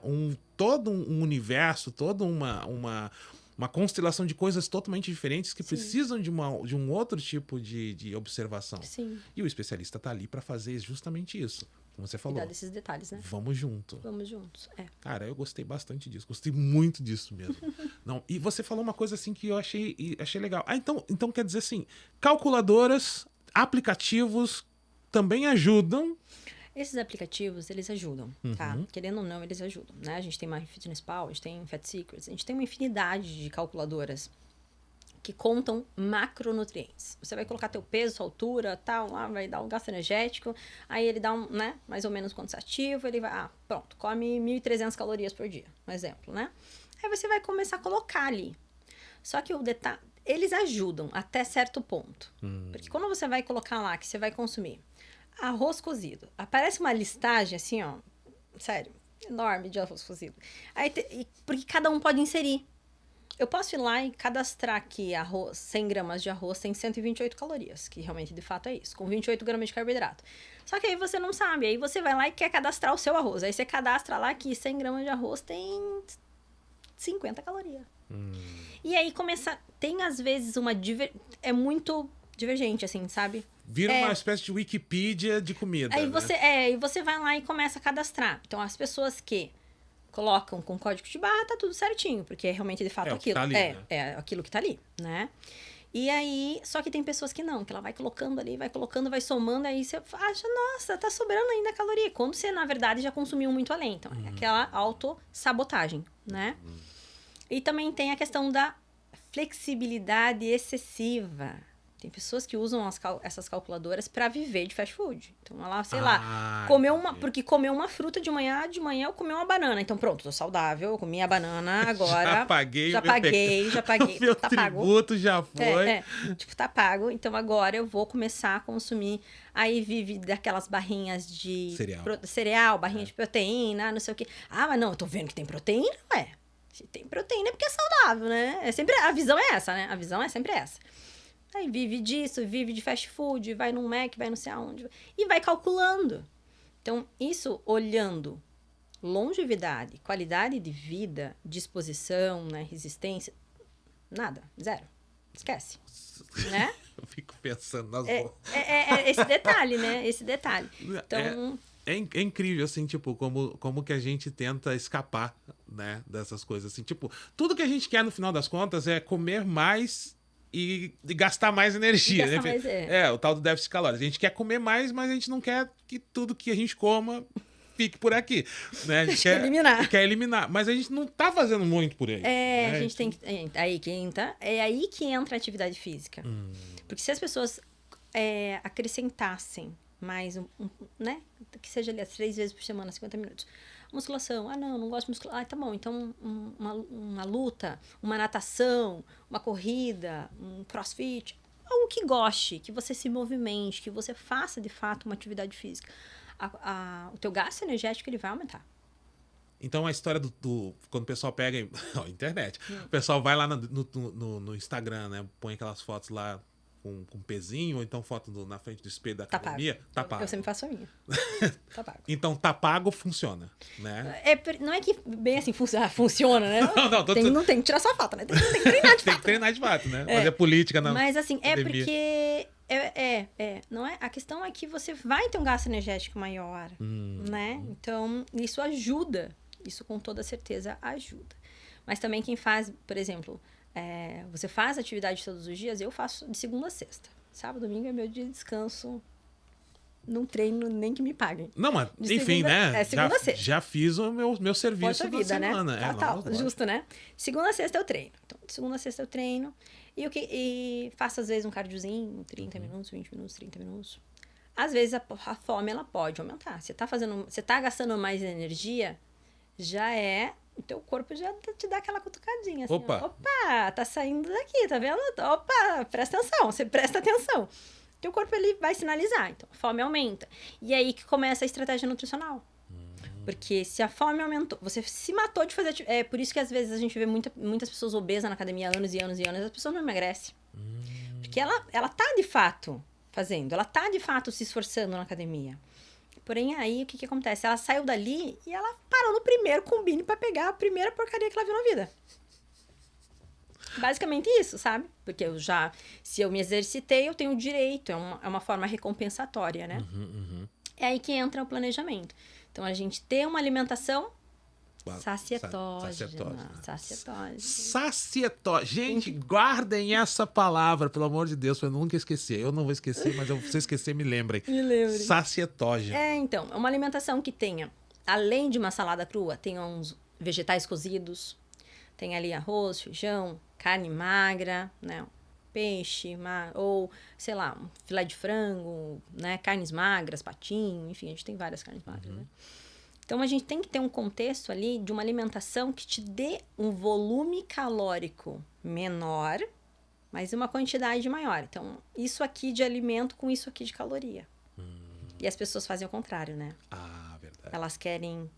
todo um universo, toda uma constelação de coisas totalmente diferentes que precisam de um outro tipo de observação. Sim. E o especialista está ali para fazer justamente isso. Como você falou. Cuidar desses detalhes, né? Vamos junto. Vamos juntos, Cara, eu gostei bastante disso. Gostei muito disso mesmo. Não, e você falou uma coisa assim que eu achei legal. Então quer dizer assim, calculadoras, aplicativos também ajudam. Esses aplicativos, eles ajudam, tá? Querendo ou não, eles ajudam, né? A gente tem MyFitnessPal, a gente tem Fat Secrets, a gente tem uma infinidade de calculadoras que contam macronutrientes. Você vai colocar teu peso, sua altura, tal, lá vai dar um gasto energético, aí ele dá né, mais ou menos quantitativo, ele vai, pronto, come 1.300 calorias por dia, um exemplo, né? Aí você vai começar a colocar ali. Só que o detalhe, eles ajudam até certo ponto. Porque quando você vai colocar lá que você vai consumir arroz cozido, aparece uma listagem assim, ó, sério, enorme de arroz cozido. Aí porque cada um pode inserir. Eu posso ir lá e cadastrar que 100 gramas de arroz tem 128 calorias, que realmente de fato é isso, com 28 gramas de carboidrato. Só que aí você não sabe, aí você vai lá e quer cadastrar o seu arroz. Aí você cadastra lá que 100 gramas de arroz tem 50 calorias. E aí tem às vezes é muito divergente, assim, sabe? Vira uma espécie de Wikipedia de comida. Aí né? E você vai lá e começa a cadastrar. Então, as pessoas que colocam com código de barra, tá tudo certinho, porque é realmente, de fato, aquilo. Tá ali, né? É aquilo que tá ali, né? E aí, só que tem pessoas que não, que ela vai colocando ali, vai colocando, vai somando, aí você acha, nossa, tá sobrando ainda caloria. Quando você, na verdade, já consumiu muito além. Então, é aquela autossabotagem, né? E também tem a questão da flexibilidade excessiva. Tem pessoas que usam essas calculadoras para viver de fast food. Então, ela, sei lá, comeu porque comeu uma fruta de manhã eu comi uma banana. Então, pronto, tô saudável, eu comi a banana, agora... Já paguei. Já paguei. O meu tá tributo pago. já foi. Tipo, tá pago. Então, agora eu vou começar a consumir. Aí vive daquelas barrinhas de... Cereal, barrinha de proteína, não sei o quê. Ah, mas não, eu tô vendo que tem proteína, ué. Se tem proteína é porque é saudável, né? A visão é essa, né? A visão é sempre essa. Aí vive disso, vive de fast food, vai no Mac, vai não sei aonde. E vai calculando. Então, isso olhando longevidade, qualidade de vida, disposição, né, resistência, nada, zero. Esquece. Né? Eu fico pensando nas esse detalhe, né? Esse detalhe. Então... É incrível, assim, tipo, como que a gente tenta escapar, né, dessas coisas, assim. Tipo, tudo que a gente quer, no final das contas, é comer mais e gastar mais energia. Gastar né? mais, o tal do déficit calórico. A gente quer comer mais, mas a gente não quer que tudo que a gente coma fique por aqui, né? A gente quer eliminar. Mas a gente não tá fazendo muito por aí. Né? A gente tem que... É aí que entra a atividade física. Porque se as pessoas acrescentassem mais né? Que seja ali as 3 vezes por semana, 50 minutos. Musculação. Ah, não gosto de musculação. Ah, tá bom. Então, uma luta, uma natação, uma corrida, um crossfit. Algo que goste, que você se movimente, que você faça, de fato, uma atividade física. O teu gasto energético, ele vai aumentar. Então, a história quando o pessoal pega... internet. O pessoal vai lá no Instagram, né? Põe aquelas fotos lá com pezinho, ou então foto na frente do espelho da academia. Tá pago. Eu sempre faço a minha. Tá pago. Então, tá pago, funciona, né? Não é que bem assim funciona, né? Não tem que tirar sua foto, né? Tem que treinar de fato. Tem que treinar de fato, né? Fazer política na Mas assim, academia. Porque... não é? A questão é que você vai ter um gasto energético maior, né? Então, isso ajuda. Isso, com toda certeza, ajuda. Mas também quem faz, por exemplo... você faz atividade todos os dias, eu faço de segunda a sexta. Sábado, domingo é meu dia de descanso. Não treino nem que me paguem. Não, mas enfim, né? Segunda a sexta. Já fiz o meu serviço da semana. Né? Justo, né? Segunda a sexta eu treino. Então, de segunda a sexta eu treino. E faço, às vezes, um cardiozinho, 30 minutos, 20 minutos, 30 minutos. Às vezes, a fome, ela pode aumentar. Você tá gastando mais energia, o teu corpo já te dá aquela cutucadinha. Assim, Opa, tá saindo daqui, tá vendo? Opa, presta atenção, você presta atenção. Teu corpo, ele vai sinalizar. Então, a fome aumenta. E aí que começa a estratégia nutricional. Porque se a fome aumentou, você se matou de fazer... É por isso que, às vezes, a gente vê muitas pessoas obesas na academia há anos e anos e anos. As pessoas não emagrecem. Porque ela tá, de fato, fazendo. Ela tá, de fato, se esforçando na academia. Porém, aí, o que acontece? Ela saiu dali e ela parou no primeiro combine pra pegar a primeira porcaria que ela viu na vida. Basicamente isso, sabe? Porque se eu me exercitei, eu tenho direito. É uma forma recompensatória, né? É aí que entra o planejamento. Então, a gente ter uma alimentação sacietógena. Gente, guardem essa palavra, pelo amor de Deus, pra eu nunca esquecer. Eu não vou esquecer, mas se você esquecer, me lembrem. Sacietógena. Então, é uma alimentação que tenha, além de uma salada crua, tenha uns vegetais cozidos, tem ali arroz, feijão, carne magra, né? Peixe, ou, sei lá, um filé de frango, né? Carnes magras, patinho, enfim, a gente tem várias carnes magras, né? Então, a gente tem que ter um contexto ali de uma alimentação que te dê um volume calórico menor, mas uma quantidade maior. Então, isso aqui de alimento com isso aqui de caloria. E as pessoas fazem o contrário, né? Verdade. Elas querem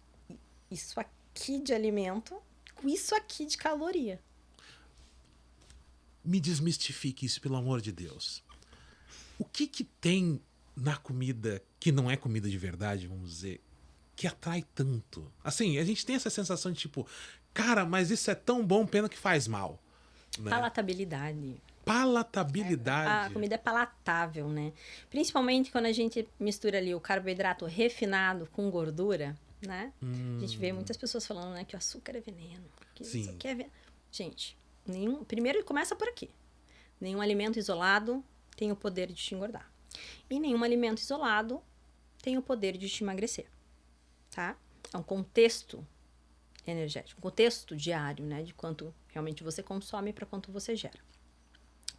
isso aqui de alimento com isso aqui de caloria. Me desmistifique isso, pelo amor de Deus. O que tem na comida que não é comida de verdade, vamos dizer, que atrai tanto? Assim, a gente tem essa sensação de tipo, cara, mas isso é tão bom, pena que faz mal. Né? Palatabilidade. Palatabilidade. A comida é palatável, né? Principalmente quando a gente mistura ali o carboidrato refinado com gordura, né? A gente vê muitas pessoas falando, né, que o açúcar é veneno. Que Sim. Isso aqui é veneno. Gente, primeiro começa por aqui. Nenhum alimento isolado tem o poder de te engordar. E nenhum alimento isolado tem o poder de te emagrecer. Tá? É um contexto energético, um contexto diário, né? De quanto realmente você consome para quanto você gera.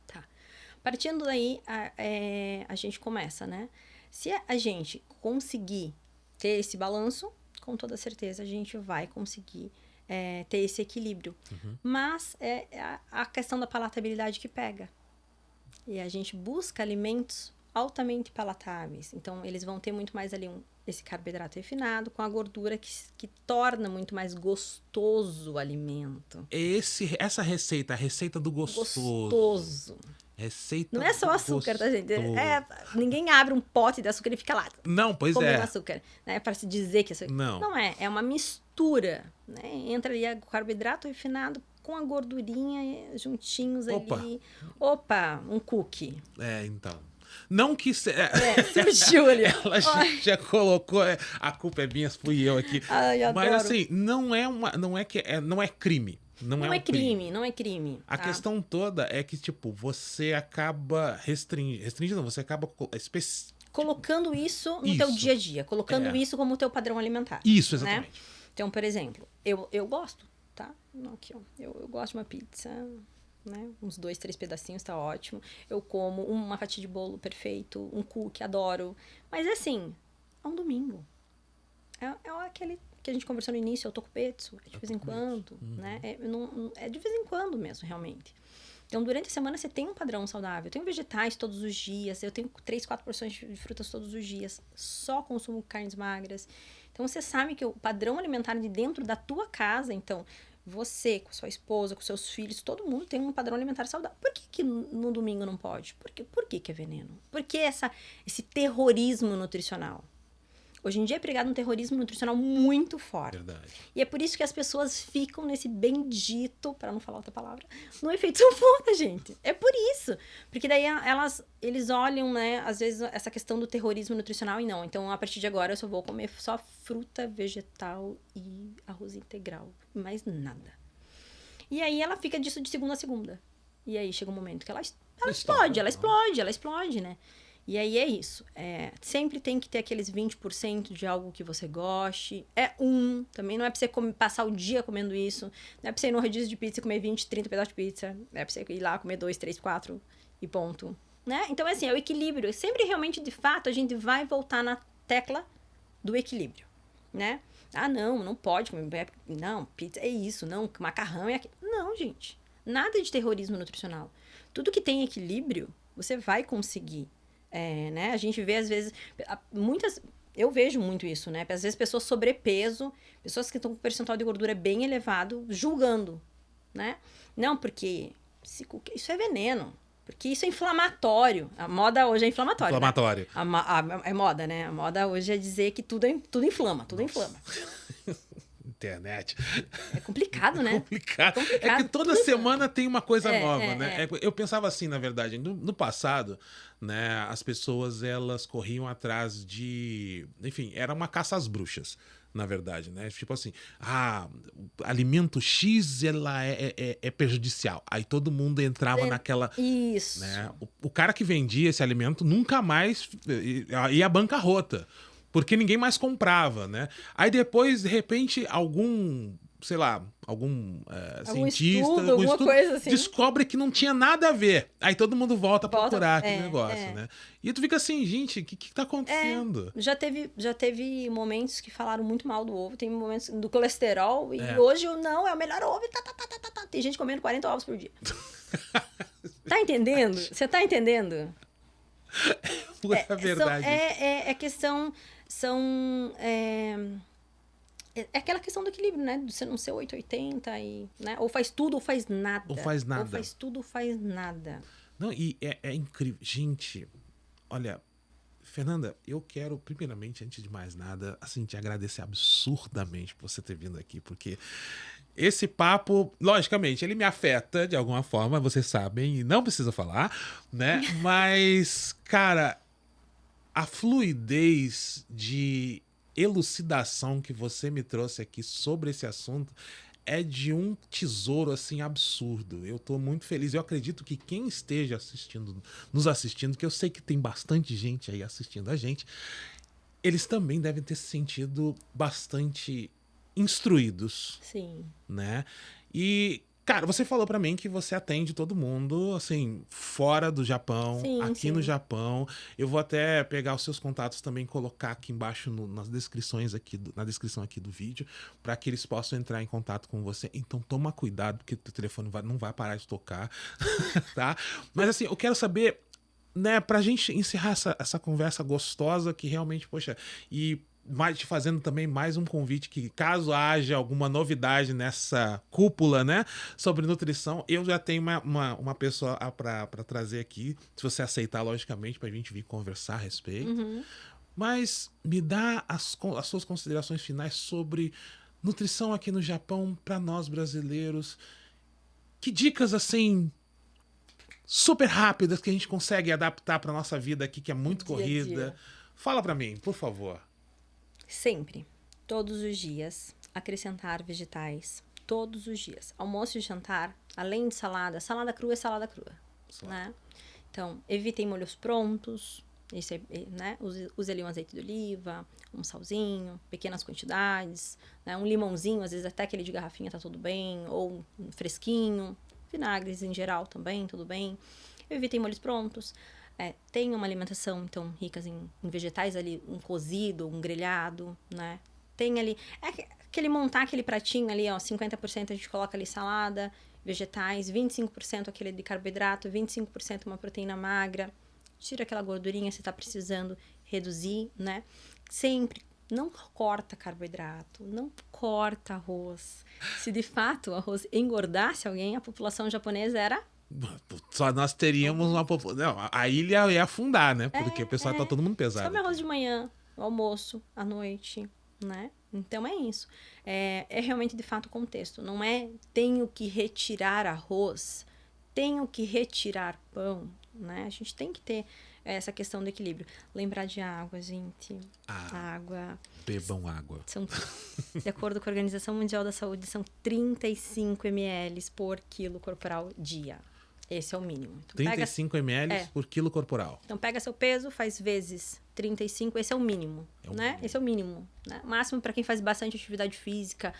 Tá? A Partindo daí, a gente começa, né? Se a gente conseguir ter esse balanço, com toda certeza a gente vai conseguir ter esse equilíbrio. Mas é a questão da palatabilidade que pega. E a gente busca alimentos altamente palatáveis. Então, eles vão ter muito mais ali esse carboidrato refinado com a gordura que torna muito mais gostoso o alimento. Essa receita, a receita do gostoso. Gostoso. Receita Não é só do açúcar, tá, gente? gostoso. Ninguém abre um pote de açúcar e fica lá Não, pois comendo é. açúcar, né? Para se dizer que açúcar. Não. Não é. É uma mistura, né? Entra ali o carboidrato refinado com a gordurinha juntinhos ali. Opa, um cookie. Então. Não que... Surgiu ali. Ela já colocou... a culpa é minha, fui eu aqui. Ai, adoro. Mas assim, não é crime. Não é crime, não é crime. A questão toda é que, tipo, você acaba restringindo, você acaba colocando isso no teu dia a dia, colocando isso como teu padrão alimentar. Isso, exatamente. Né? Então, por exemplo, eu gosto, tá? Aqui, ó. Eu gosto de uma pizza, né? Uns 2, 3 pedacinhos, tá ótimo. Eu como uma fatia de bolo perfeito, um cookie, adoro. Mas, assim, é um domingo. É aquele que a gente conversou no início, eu tô com pezzo, de vez em quando, né? É de vez em quando mesmo, realmente. Então, durante a semana, você tem um padrão saudável. Eu tenho vegetais todos os dias, eu tenho 3, 4 porções de frutas todos os dias, só consumo carnes magras. Então, você sabe que o padrão alimentar de dentro da tua casa, então, você, com sua esposa, com seus filhos, todo mundo tem um padrão alimentar saudável. Por que no domingo não pode? Por que é veneno? Por que esse terrorismo nutricional? Hoje em dia é pregado um terrorismo nutricional muito forte. Verdade. E é por isso que as pessoas ficam nesse bendito, para não falar outra palavra, no efeito sanfona, gente. É por isso. Porque daí eles olham, né, às vezes, essa questão do terrorismo nutricional e não. Então, a partir de agora, eu só vou comer só fruta, vegetal e arroz integral. Mais nada. E aí, ela fica disso de segunda a segunda. E aí, chega um momento que ela explode, né? E aí é isso. Sempre tem que ter aqueles 20% de algo que você goste. Também não é pra você passar o dia comendo isso. Não é pra você ir no rodízio de pizza e comer 20, 30 pedaços de pizza. É pra você ir lá comer 2, 3, 4 e ponto. Né? Então, assim, é o equilíbrio. Sempre realmente, de fato, a gente vai voltar na tecla do equilíbrio. Né? Não pode comer. Não, pizza é isso. Não, macarrão é aquilo. Não, gente. Nada de terrorismo nutricional. Tudo que tem equilíbrio, você vai conseguir. Né? A gente vê, às vezes, eu vejo muito isso, né? Às vezes, pessoas sobrepeso, pessoas que estão com percentual de gordura bem elevado, julgando, né? Não, porque isso é veneno, porque isso é inflamatório. A moda hoje é inflamatório. Inflamatório. Né? É moda, né? A moda hoje é dizer que tudo inflama, tudo inflama. Internet. É complicado, né? É complicado. É que toda semana tem uma coisa nova, né? Eu pensava assim, na verdade, no passado, né, as pessoas, elas corriam atrás de... Enfim, era uma caça às bruxas, na verdade, né? Tipo assim, alimento X, ela é prejudicial. Aí todo mundo entrava naquela... Isso. Né? O cara que vendia esse alimento nunca mais ia à bancarrota. Porque ninguém mais comprava, né? Aí depois, de repente, algum cientista, algum estudo, coisa assim, descobre que não tinha nada a ver. Aí todo mundo volta a procurar aquele negócio, né? E tu fica assim, gente, o que tá acontecendo? Já teve momentos que falaram muito mal do ovo, tem momentos do colesterol, e hoje é o melhor ovo, tem gente comendo 40 ovos por dia. Tá entendendo? Você tá entendendo? Pura verdade. É questão... É aquela questão do equilíbrio, né? De você não ser 880 né? Ou faz tudo ou faz nada. Ou faz nada. Ou faz tudo ou faz nada. Não, e é incrível. Gente, olha, Fernanda, eu quero, primeiramente, antes de mais nada, assim, te agradecer absurdamente por você ter vindo aqui, porque esse papo, logicamente, ele me afeta de alguma forma, vocês sabem, e não precisa falar, né? Mas, cara, a fluidez de elucidação que você me trouxe aqui sobre esse assunto é de um tesouro, assim, absurdo. Eu tô muito feliz. Eu acredito que quem esteja nos assistindo, que eu sei que tem bastante gente aí assistindo a gente, eles também devem ter se sentido bastante instruídos. Sim. Né? E, Cara, você falou pra mim que você atende todo mundo, assim, fora do Japão, Sim, aqui sim. no Japão. Eu vou até pegar os seus contatos também, colocar aqui embaixo nas descrições aqui, na descrição aqui do vídeo, pra que eles possam entrar em contato com você. Então toma cuidado, porque o teu telefone não vai parar de tocar, tá? Mas assim, eu quero saber, né, pra gente encerrar essa conversa gostosa que realmente, poxa, e te fazendo também mais um convite que caso haja alguma novidade nessa cúpula, né, sobre nutrição, eu já tenho uma pessoa para trazer aqui, se você aceitar, logicamente, pra gente vir conversar a respeito. Uhum. Mas me dá as suas considerações finais sobre nutrição aqui no Japão para nós brasileiros. Que dicas, assim, super rápidas que a gente consegue adaptar para nossa vida aqui, que é muito Dia a corrida. dia. Fala para mim, por favor. Sempre, todos os dias, acrescentar vegetais. Todos os dias. Almoço e jantar, além de salada, salada crua é salada crua, né? Então, evitem molhos prontos, isso é, né? Use ali um azeite de oliva, um salzinho, pequenas quantidades, né? Um limãozinho, às vezes até aquele de garrafinha tá tudo bem, ou um fresquinho, vinagres em geral também, tudo bem. Evitem molhos prontos. Tenha uma alimentação, então, rica em vegetais ali, um cozido, um grelhado, né? Tem ali, montar aquele pratinho ali, ó, 50% a gente coloca ali salada, vegetais, 25% aquele de carboidrato, 25% uma proteína magra. Tira aquela gordurinha se tá precisando reduzir, né? Sempre não corta carboidrato, não corta arroz. Se de fato o arroz engordasse alguém, a população japonesa era... Só nós teríamos uma população. Não, a ilha ia afundar, né? Porque o pessoal tá todo mundo Você pesado. come arroz de manhã, no almoço, à noite, né? Então é isso. É realmente de fato o contexto. Não é tenho que retirar arroz, tenho que retirar pão, né? A gente tem que ter essa questão do equilíbrio. Lembrar de água, gente. Água. Bebam água. De acordo com a Organização Mundial da Saúde, são 35 ml por quilo corporal dia. Esse é o mínimo. Então, 35 ml por quilo corporal. Então, pega seu peso, faz vezes 35, esse é o mínimo, né? Mínimo. Esse é o mínimo, né? Máximo para quem faz bastante atividade física,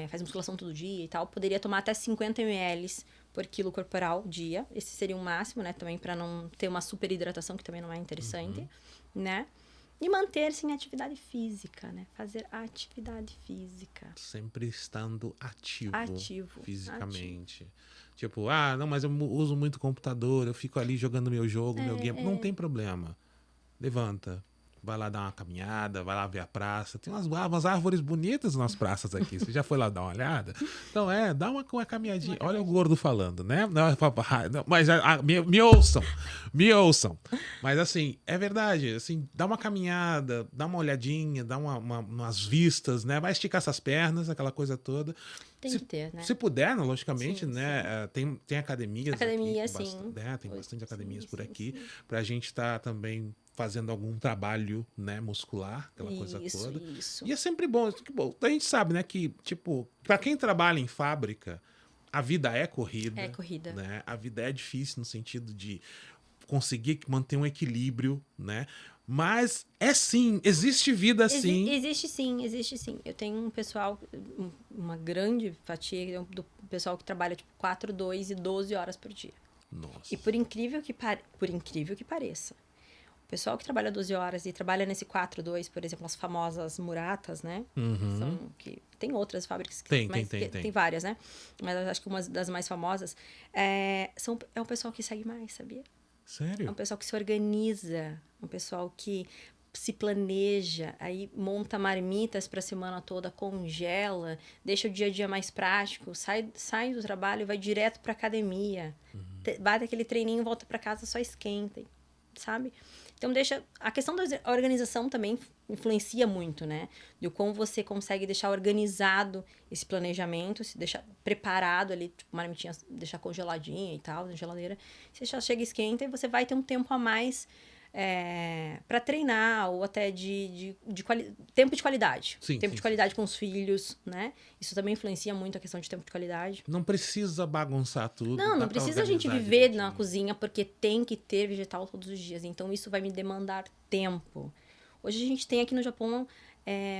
faz musculação todo dia e tal, poderia tomar até 50 ml por quilo corporal dia. Esse seria o máximo, né? Também para não ter uma superidratação, que também não é interessante, né? E manter-se em atividade física, né? Fazer atividade física. Sempre estando ativo. Fisicamente. Ativo. Tipo, não, mas eu uso muito computador, eu fico ali jogando meu jogo, meu game. Não tem problema. Levanta. Vai lá dar uma caminhada, vai lá ver a praça. Tem umas árvores bonitas nas praças aqui. Você já foi lá dar uma olhada? Então, dá uma caminhadinha. Olha o gordo falando, né? Não, mas me ouçam. Me ouçam. Mas, assim, é verdade. Assim, dá uma caminhada, dá uma olhadinha, dá umas vistas, né? Vai esticar essas pernas, aquela coisa toda. Tem que ter, né? Se puder, logicamente, sim, né? Sim. Tem academias Academia, aqui. sim. Tem bastante academias por aqui. Pra gente estar também fazendo algum trabalho, né, muscular, aquela coisa toda. Isso. E é sempre bom. A gente sabe, né, que, tipo, pra quem trabalha em fábrica, a vida é corrida. É corrida. Né? A vida é difícil no sentido de conseguir manter um equilíbrio, né? Mas existe vida sim. Existe sim. Eu tenho um pessoal, uma grande fatia do pessoal que trabalha tipo 4, 2 e 12 horas por dia. Nossa. E por incrível que pareça, o pessoal que trabalha 12 horas e trabalha nesse 4, 2, por exemplo, as famosas muratas, né? Tem outras fábricas que tem várias, né? Mas eu acho que uma das mais famosas é um pessoal que segue mais, sabia? Sério? É um pessoal que se organiza, um pessoal que se planeja, aí monta marmitas para a semana toda, congela, deixa o dia a dia mais prático, sai do trabalho e vai direto para academia. Bate aquele treininho, volta para casa, só esquenta, sabe? Então a questão da organização também influencia muito, né? De como você consegue deixar organizado esse planejamento, se deixar preparado ali, tipo, marmitinha, deixar congeladinha e tal, na geladeira. Você já chega e esquenta e você vai ter um tempo a mais para treinar, ou até tempo de qualidade. Tempo de qualidade com os filhos, né? Isso também influencia muito a questão de tempo de qualidade. Não precisa bagunçar tudo. Não precisa a gente viver na cozinha, porque tem que ter vegetal todos os dias. Então, isso vai me demandar tempo. Hoje a gente tem aqui no Japão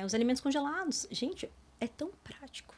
os alimentos congelados. Gente, é tão prático.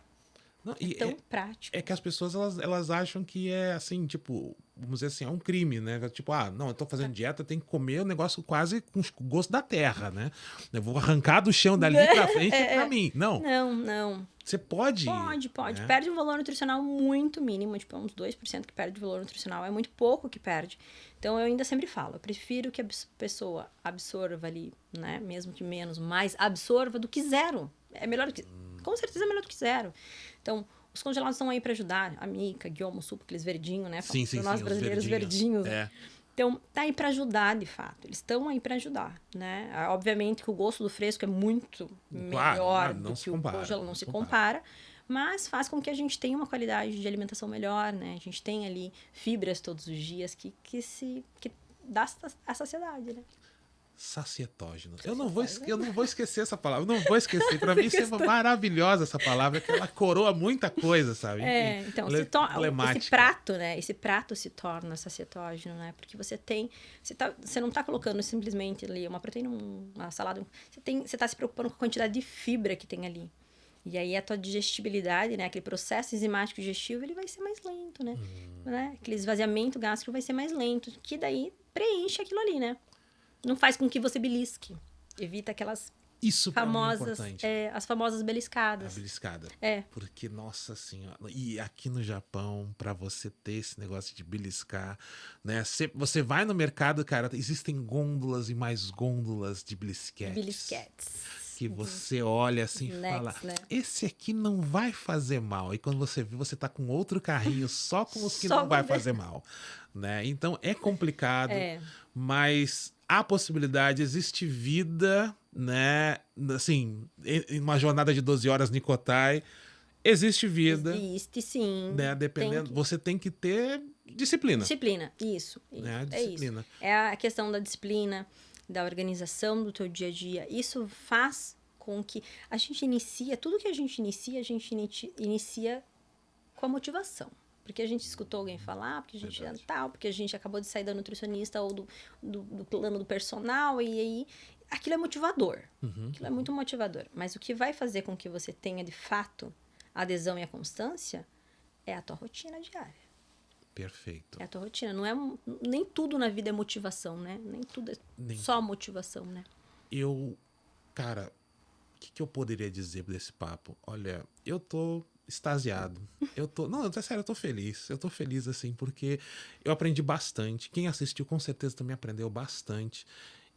Não, É tão prático. é que as pessoas, elas acham que é assim, tipo, vamos dizer assim, é um crime, né? Tipo, não, eu tô fazendo dieta, eu tenho que comer o negócio quase com gosto da terra, né? Eu vou arrancar do chão dali pra frente é pra mim. Não, Não, não. você pode, Pode. né? Perde um valor nutricional muito mínimo, tipo, uns 2% que perde de valor nutricional. É muito pouco que perde. Então, eu ainda sempre falo, eu prefiro que a pessoa absorva ali, né? Mesmo que menos, mais absorva do que zero. É melhor do que... Com certeza é melhor do que zero. Então, os congelados estão aí para ajudar. A mica, guiomo, suco, aqueles verdinhos, né? Sim, sim, Para nós sim, os brasileiros, verdinhos. verdinhos. É. Então, tá aí para ajudar, de fato. Eles estão aí para ajudar, né? Obviamente que o gosto do fresco é muito Claro, melhor não do se que o compara, congelado, não se compara. Mas faz com que a gente tenha uma qualidade de alimentação melhor, né? A gente tem ali fibras todos os dias que dá a saciedade, né? Sacietógeno. Eu não vou esquecer essa palavra. Eu não vou esquecer. Pra mim, é maravilhosa essa palavra, que ela coroa muita coisa, sabe? Então, esse Emblemática. prato, né? Esse prato se torna sacietógeno, né? Porque você não tá colocando simplesmente ali uma proteína, uma salada. Você tá se preocupando com a quantidade de fibra que tem ali. E aí a tua digestibilidade, né? Aquele processo enzimático digestivo, ele vai ser mais lento, né? Aquele esvaziamento gástrico vai ser mais lento, que daí preenche aquilo ali, né? Não faz com que você belisque. Evita aquelas Isso pra mim é famosas, importante. as famosas A beliscadas. beliscada. É. Porque, nossa senhora. E aqui no Japão, pra você ter esse negócio de beliscar, né? Você vai no mercado, cara, existem gôndolas e mais gôndolas de belisquetes. Belisquetes. Que você olha assim e fala, Né? esse aqui não vai fazer mal. E quando você vê, você tá com outro carrinho só com os que não vai fazer mal, né? Então é complicado, mas há possibilidade, existe vida, né? Assim, em uma jornada de 12 horas Nicotai, existe vida. Existe, sim. Né? Dependendo, você tem que ter disciplina. Disciplina, isso. Né? Disciplina. Isso. É a questão da disciplina, da organização do teu dia a dia. Isso faz com que a gente tudo que a gente inicia com a motivação. Porque a gente escutou alguém falar, porque a gente porque a gente acabou de sair da nutricionista ou do plano do personal, e aí aquilo é motivador. Aquilo é muito motivador. Mas o que vai fazer com que você tenha, de fato, a adesão e a constância é a tua rotina diária. Perfeito. É a tua rotina. Não é, nem tudo na vida é motivação, né? Nem tudo é só motivação, né? Cara, o que eu poderia dizer desse papo? Olha, eu tô extasiado. Não, é sério, eu tô feliz. Eu tô feliz, assim, porque eu aprendi bastante. Quem assistiu, com certeza, também aprendeu bastante.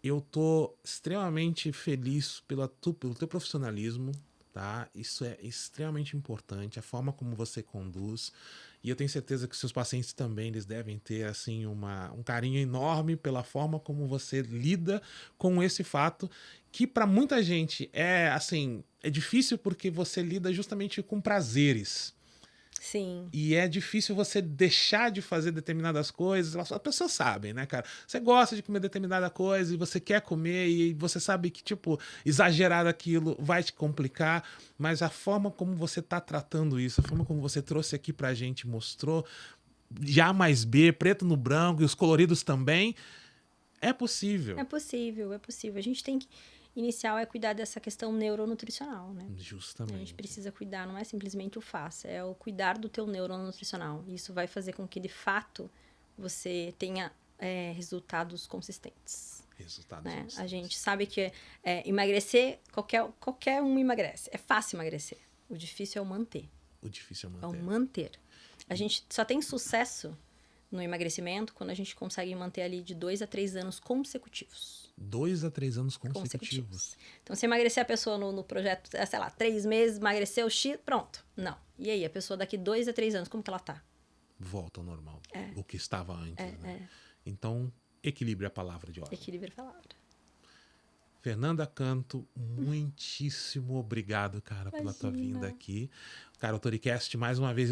Eu tô extremamente feliz pelo teu profissionalismo, tá? Isso é extremamente importante, a forma como você conduz. E eu tenho certeza que seus pacientes também, eles devem ter, assim, um carinho enorme pela forma como você lida com esse fato, que para muita gente é difícil porque você lida justamente com prazeres. Sim. E é difícil você deixar de fazer determinadas coisas. As pessoas sabem, né, cara? Você gosta de comer determinada coisa e você quer comer e você sabe que, tipo, exagerar aquilo vai te complicar, mas a forma como você tá tratando isso, a forma como você trouxe aqui pra gente, mostrou A mais B, preto no branco e os coloridos também, é possível. É possível. A gente tem que... Inicial é cuidar dessa questão neuronutricional, né? Justamente. A gente precisa cuidar, não é simplesmente o faça, é o cuidar do teu neuronutricional. Isso vai fazer com que, de fato, você tenha resultados consistentes. Né? A gente sabe que emagrecer, qualquer um emagrece. É fácil emagrecer. O difícil é o manter. É o manter. A gente só tem sucesso no emagrecimento quando a gente consegue manter ali de 2 a 3 anos consecutivos. 2 a 3 anos consecutivos. Então, se emagrecer a pessoa no projeto, sei lá, 3 meses, emagreceu X, pronto. Não. E aí, a pessoa daqui 2 a 3 anos, como que ela tá? Volta ao normal. O que estava antes, né? Então, equilibre a palavra de ordem. Equilibre a palavra. Fernanda Canto, muitíssimo obrigado, cara, pela tua vinda aqui. Cara, o Toricast, mais uma vez,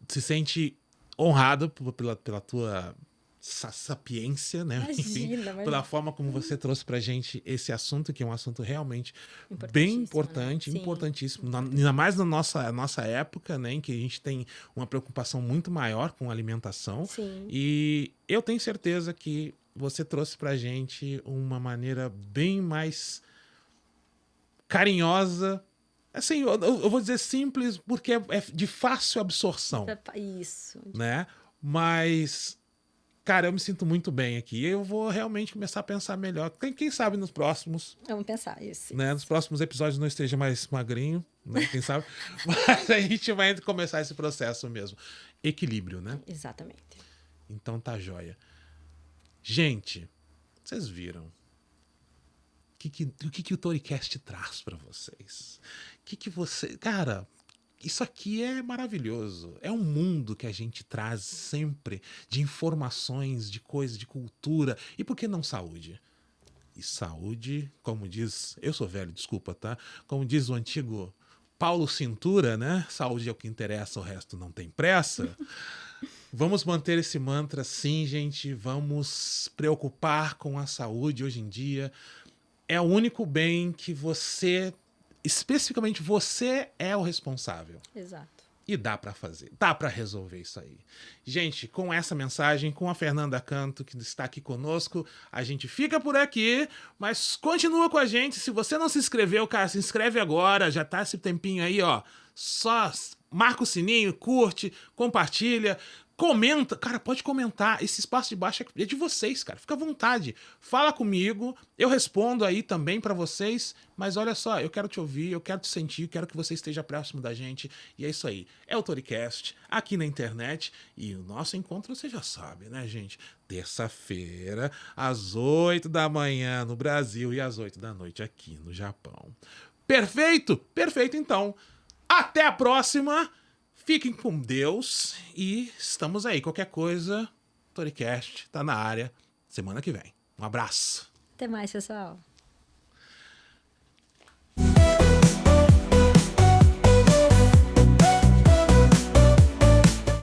se sente honrado pela tua sapiência, né? Imagina. Pela forma como você trouxe pra gente esse assunto, que é um assunto realmente bem importante, né? importantíssimo. Ainda mais na nossa época, né? Em que a gente tem uma preocupação muito maior com a alimentação. Sim. E eu tenho certeza que você trouxe pra gente uma maneira bem mais carinhosa Assim, eu vou dizer simples porque é de fácil absorção, Isso. né? Mas, cara, eu me sinto muito bem aqui. Eu vou realmente começar a pensar melhor. Quem sabe nos próximos, Vamos pensar isso. né? Nos próximos episódios não esteja mais magrinho, né? Quem sabe? Mas a gente vai começar esse processo mesmo. Equilíbrio, né? Exatamente. Então tá joia. Gente, vocês viram o que o Toricast traz pra vocês? Que você... Cara, isso aqui é maravilhoso. É um mundo que a gente traz sempre de informações, de coisas, de cultura. E por que não saúde? E saúde, como diz... Eu sou velho, desculpa, tá? Como diz o antigo Paulo Cintura, né? Saúde é o que interessa, o resto não tem pressa. Vamos manter esse mantra sim, gente. Vamos preocupar com a saúde hoje em dia. É o único bem que você, especificamente você, é o responsável. Exato. E dá pra fazer, dá pra resolver isso aí. Gente, com essa mensagem, com a Fernanda Canto, que está aqui conosco, a gente fica por aqui, mas continua com a gente. Se você não se inscreveu, cara, se inscreve agora, já tá esse tempinho aí, ó. Só marca o sininho, curte, compartilha. Comenta, cara, pode comentar. Esse espaço de baixo é de vocês, cara. Fica à vontade. Fala comigo, eu respondo aí também pra vocês. Mas olha só, eu quero te ouvir, eu quero te sentir, eu quero que você esteja próximo da gente. E é isso aí. É o Toricast aqui na internet. E o nosso encontro você já sabe, né, gente? Terça-feira, às 8 da manhã no Brasil e às 8 da noite aqui no Japão. Perfeito? Perfeito, então. Até a próxima. Fiquem com Deus e estamos aí. Qualquer coisa, Toricast tá na área semana que vem. Um abraço. Até mais, pessoal.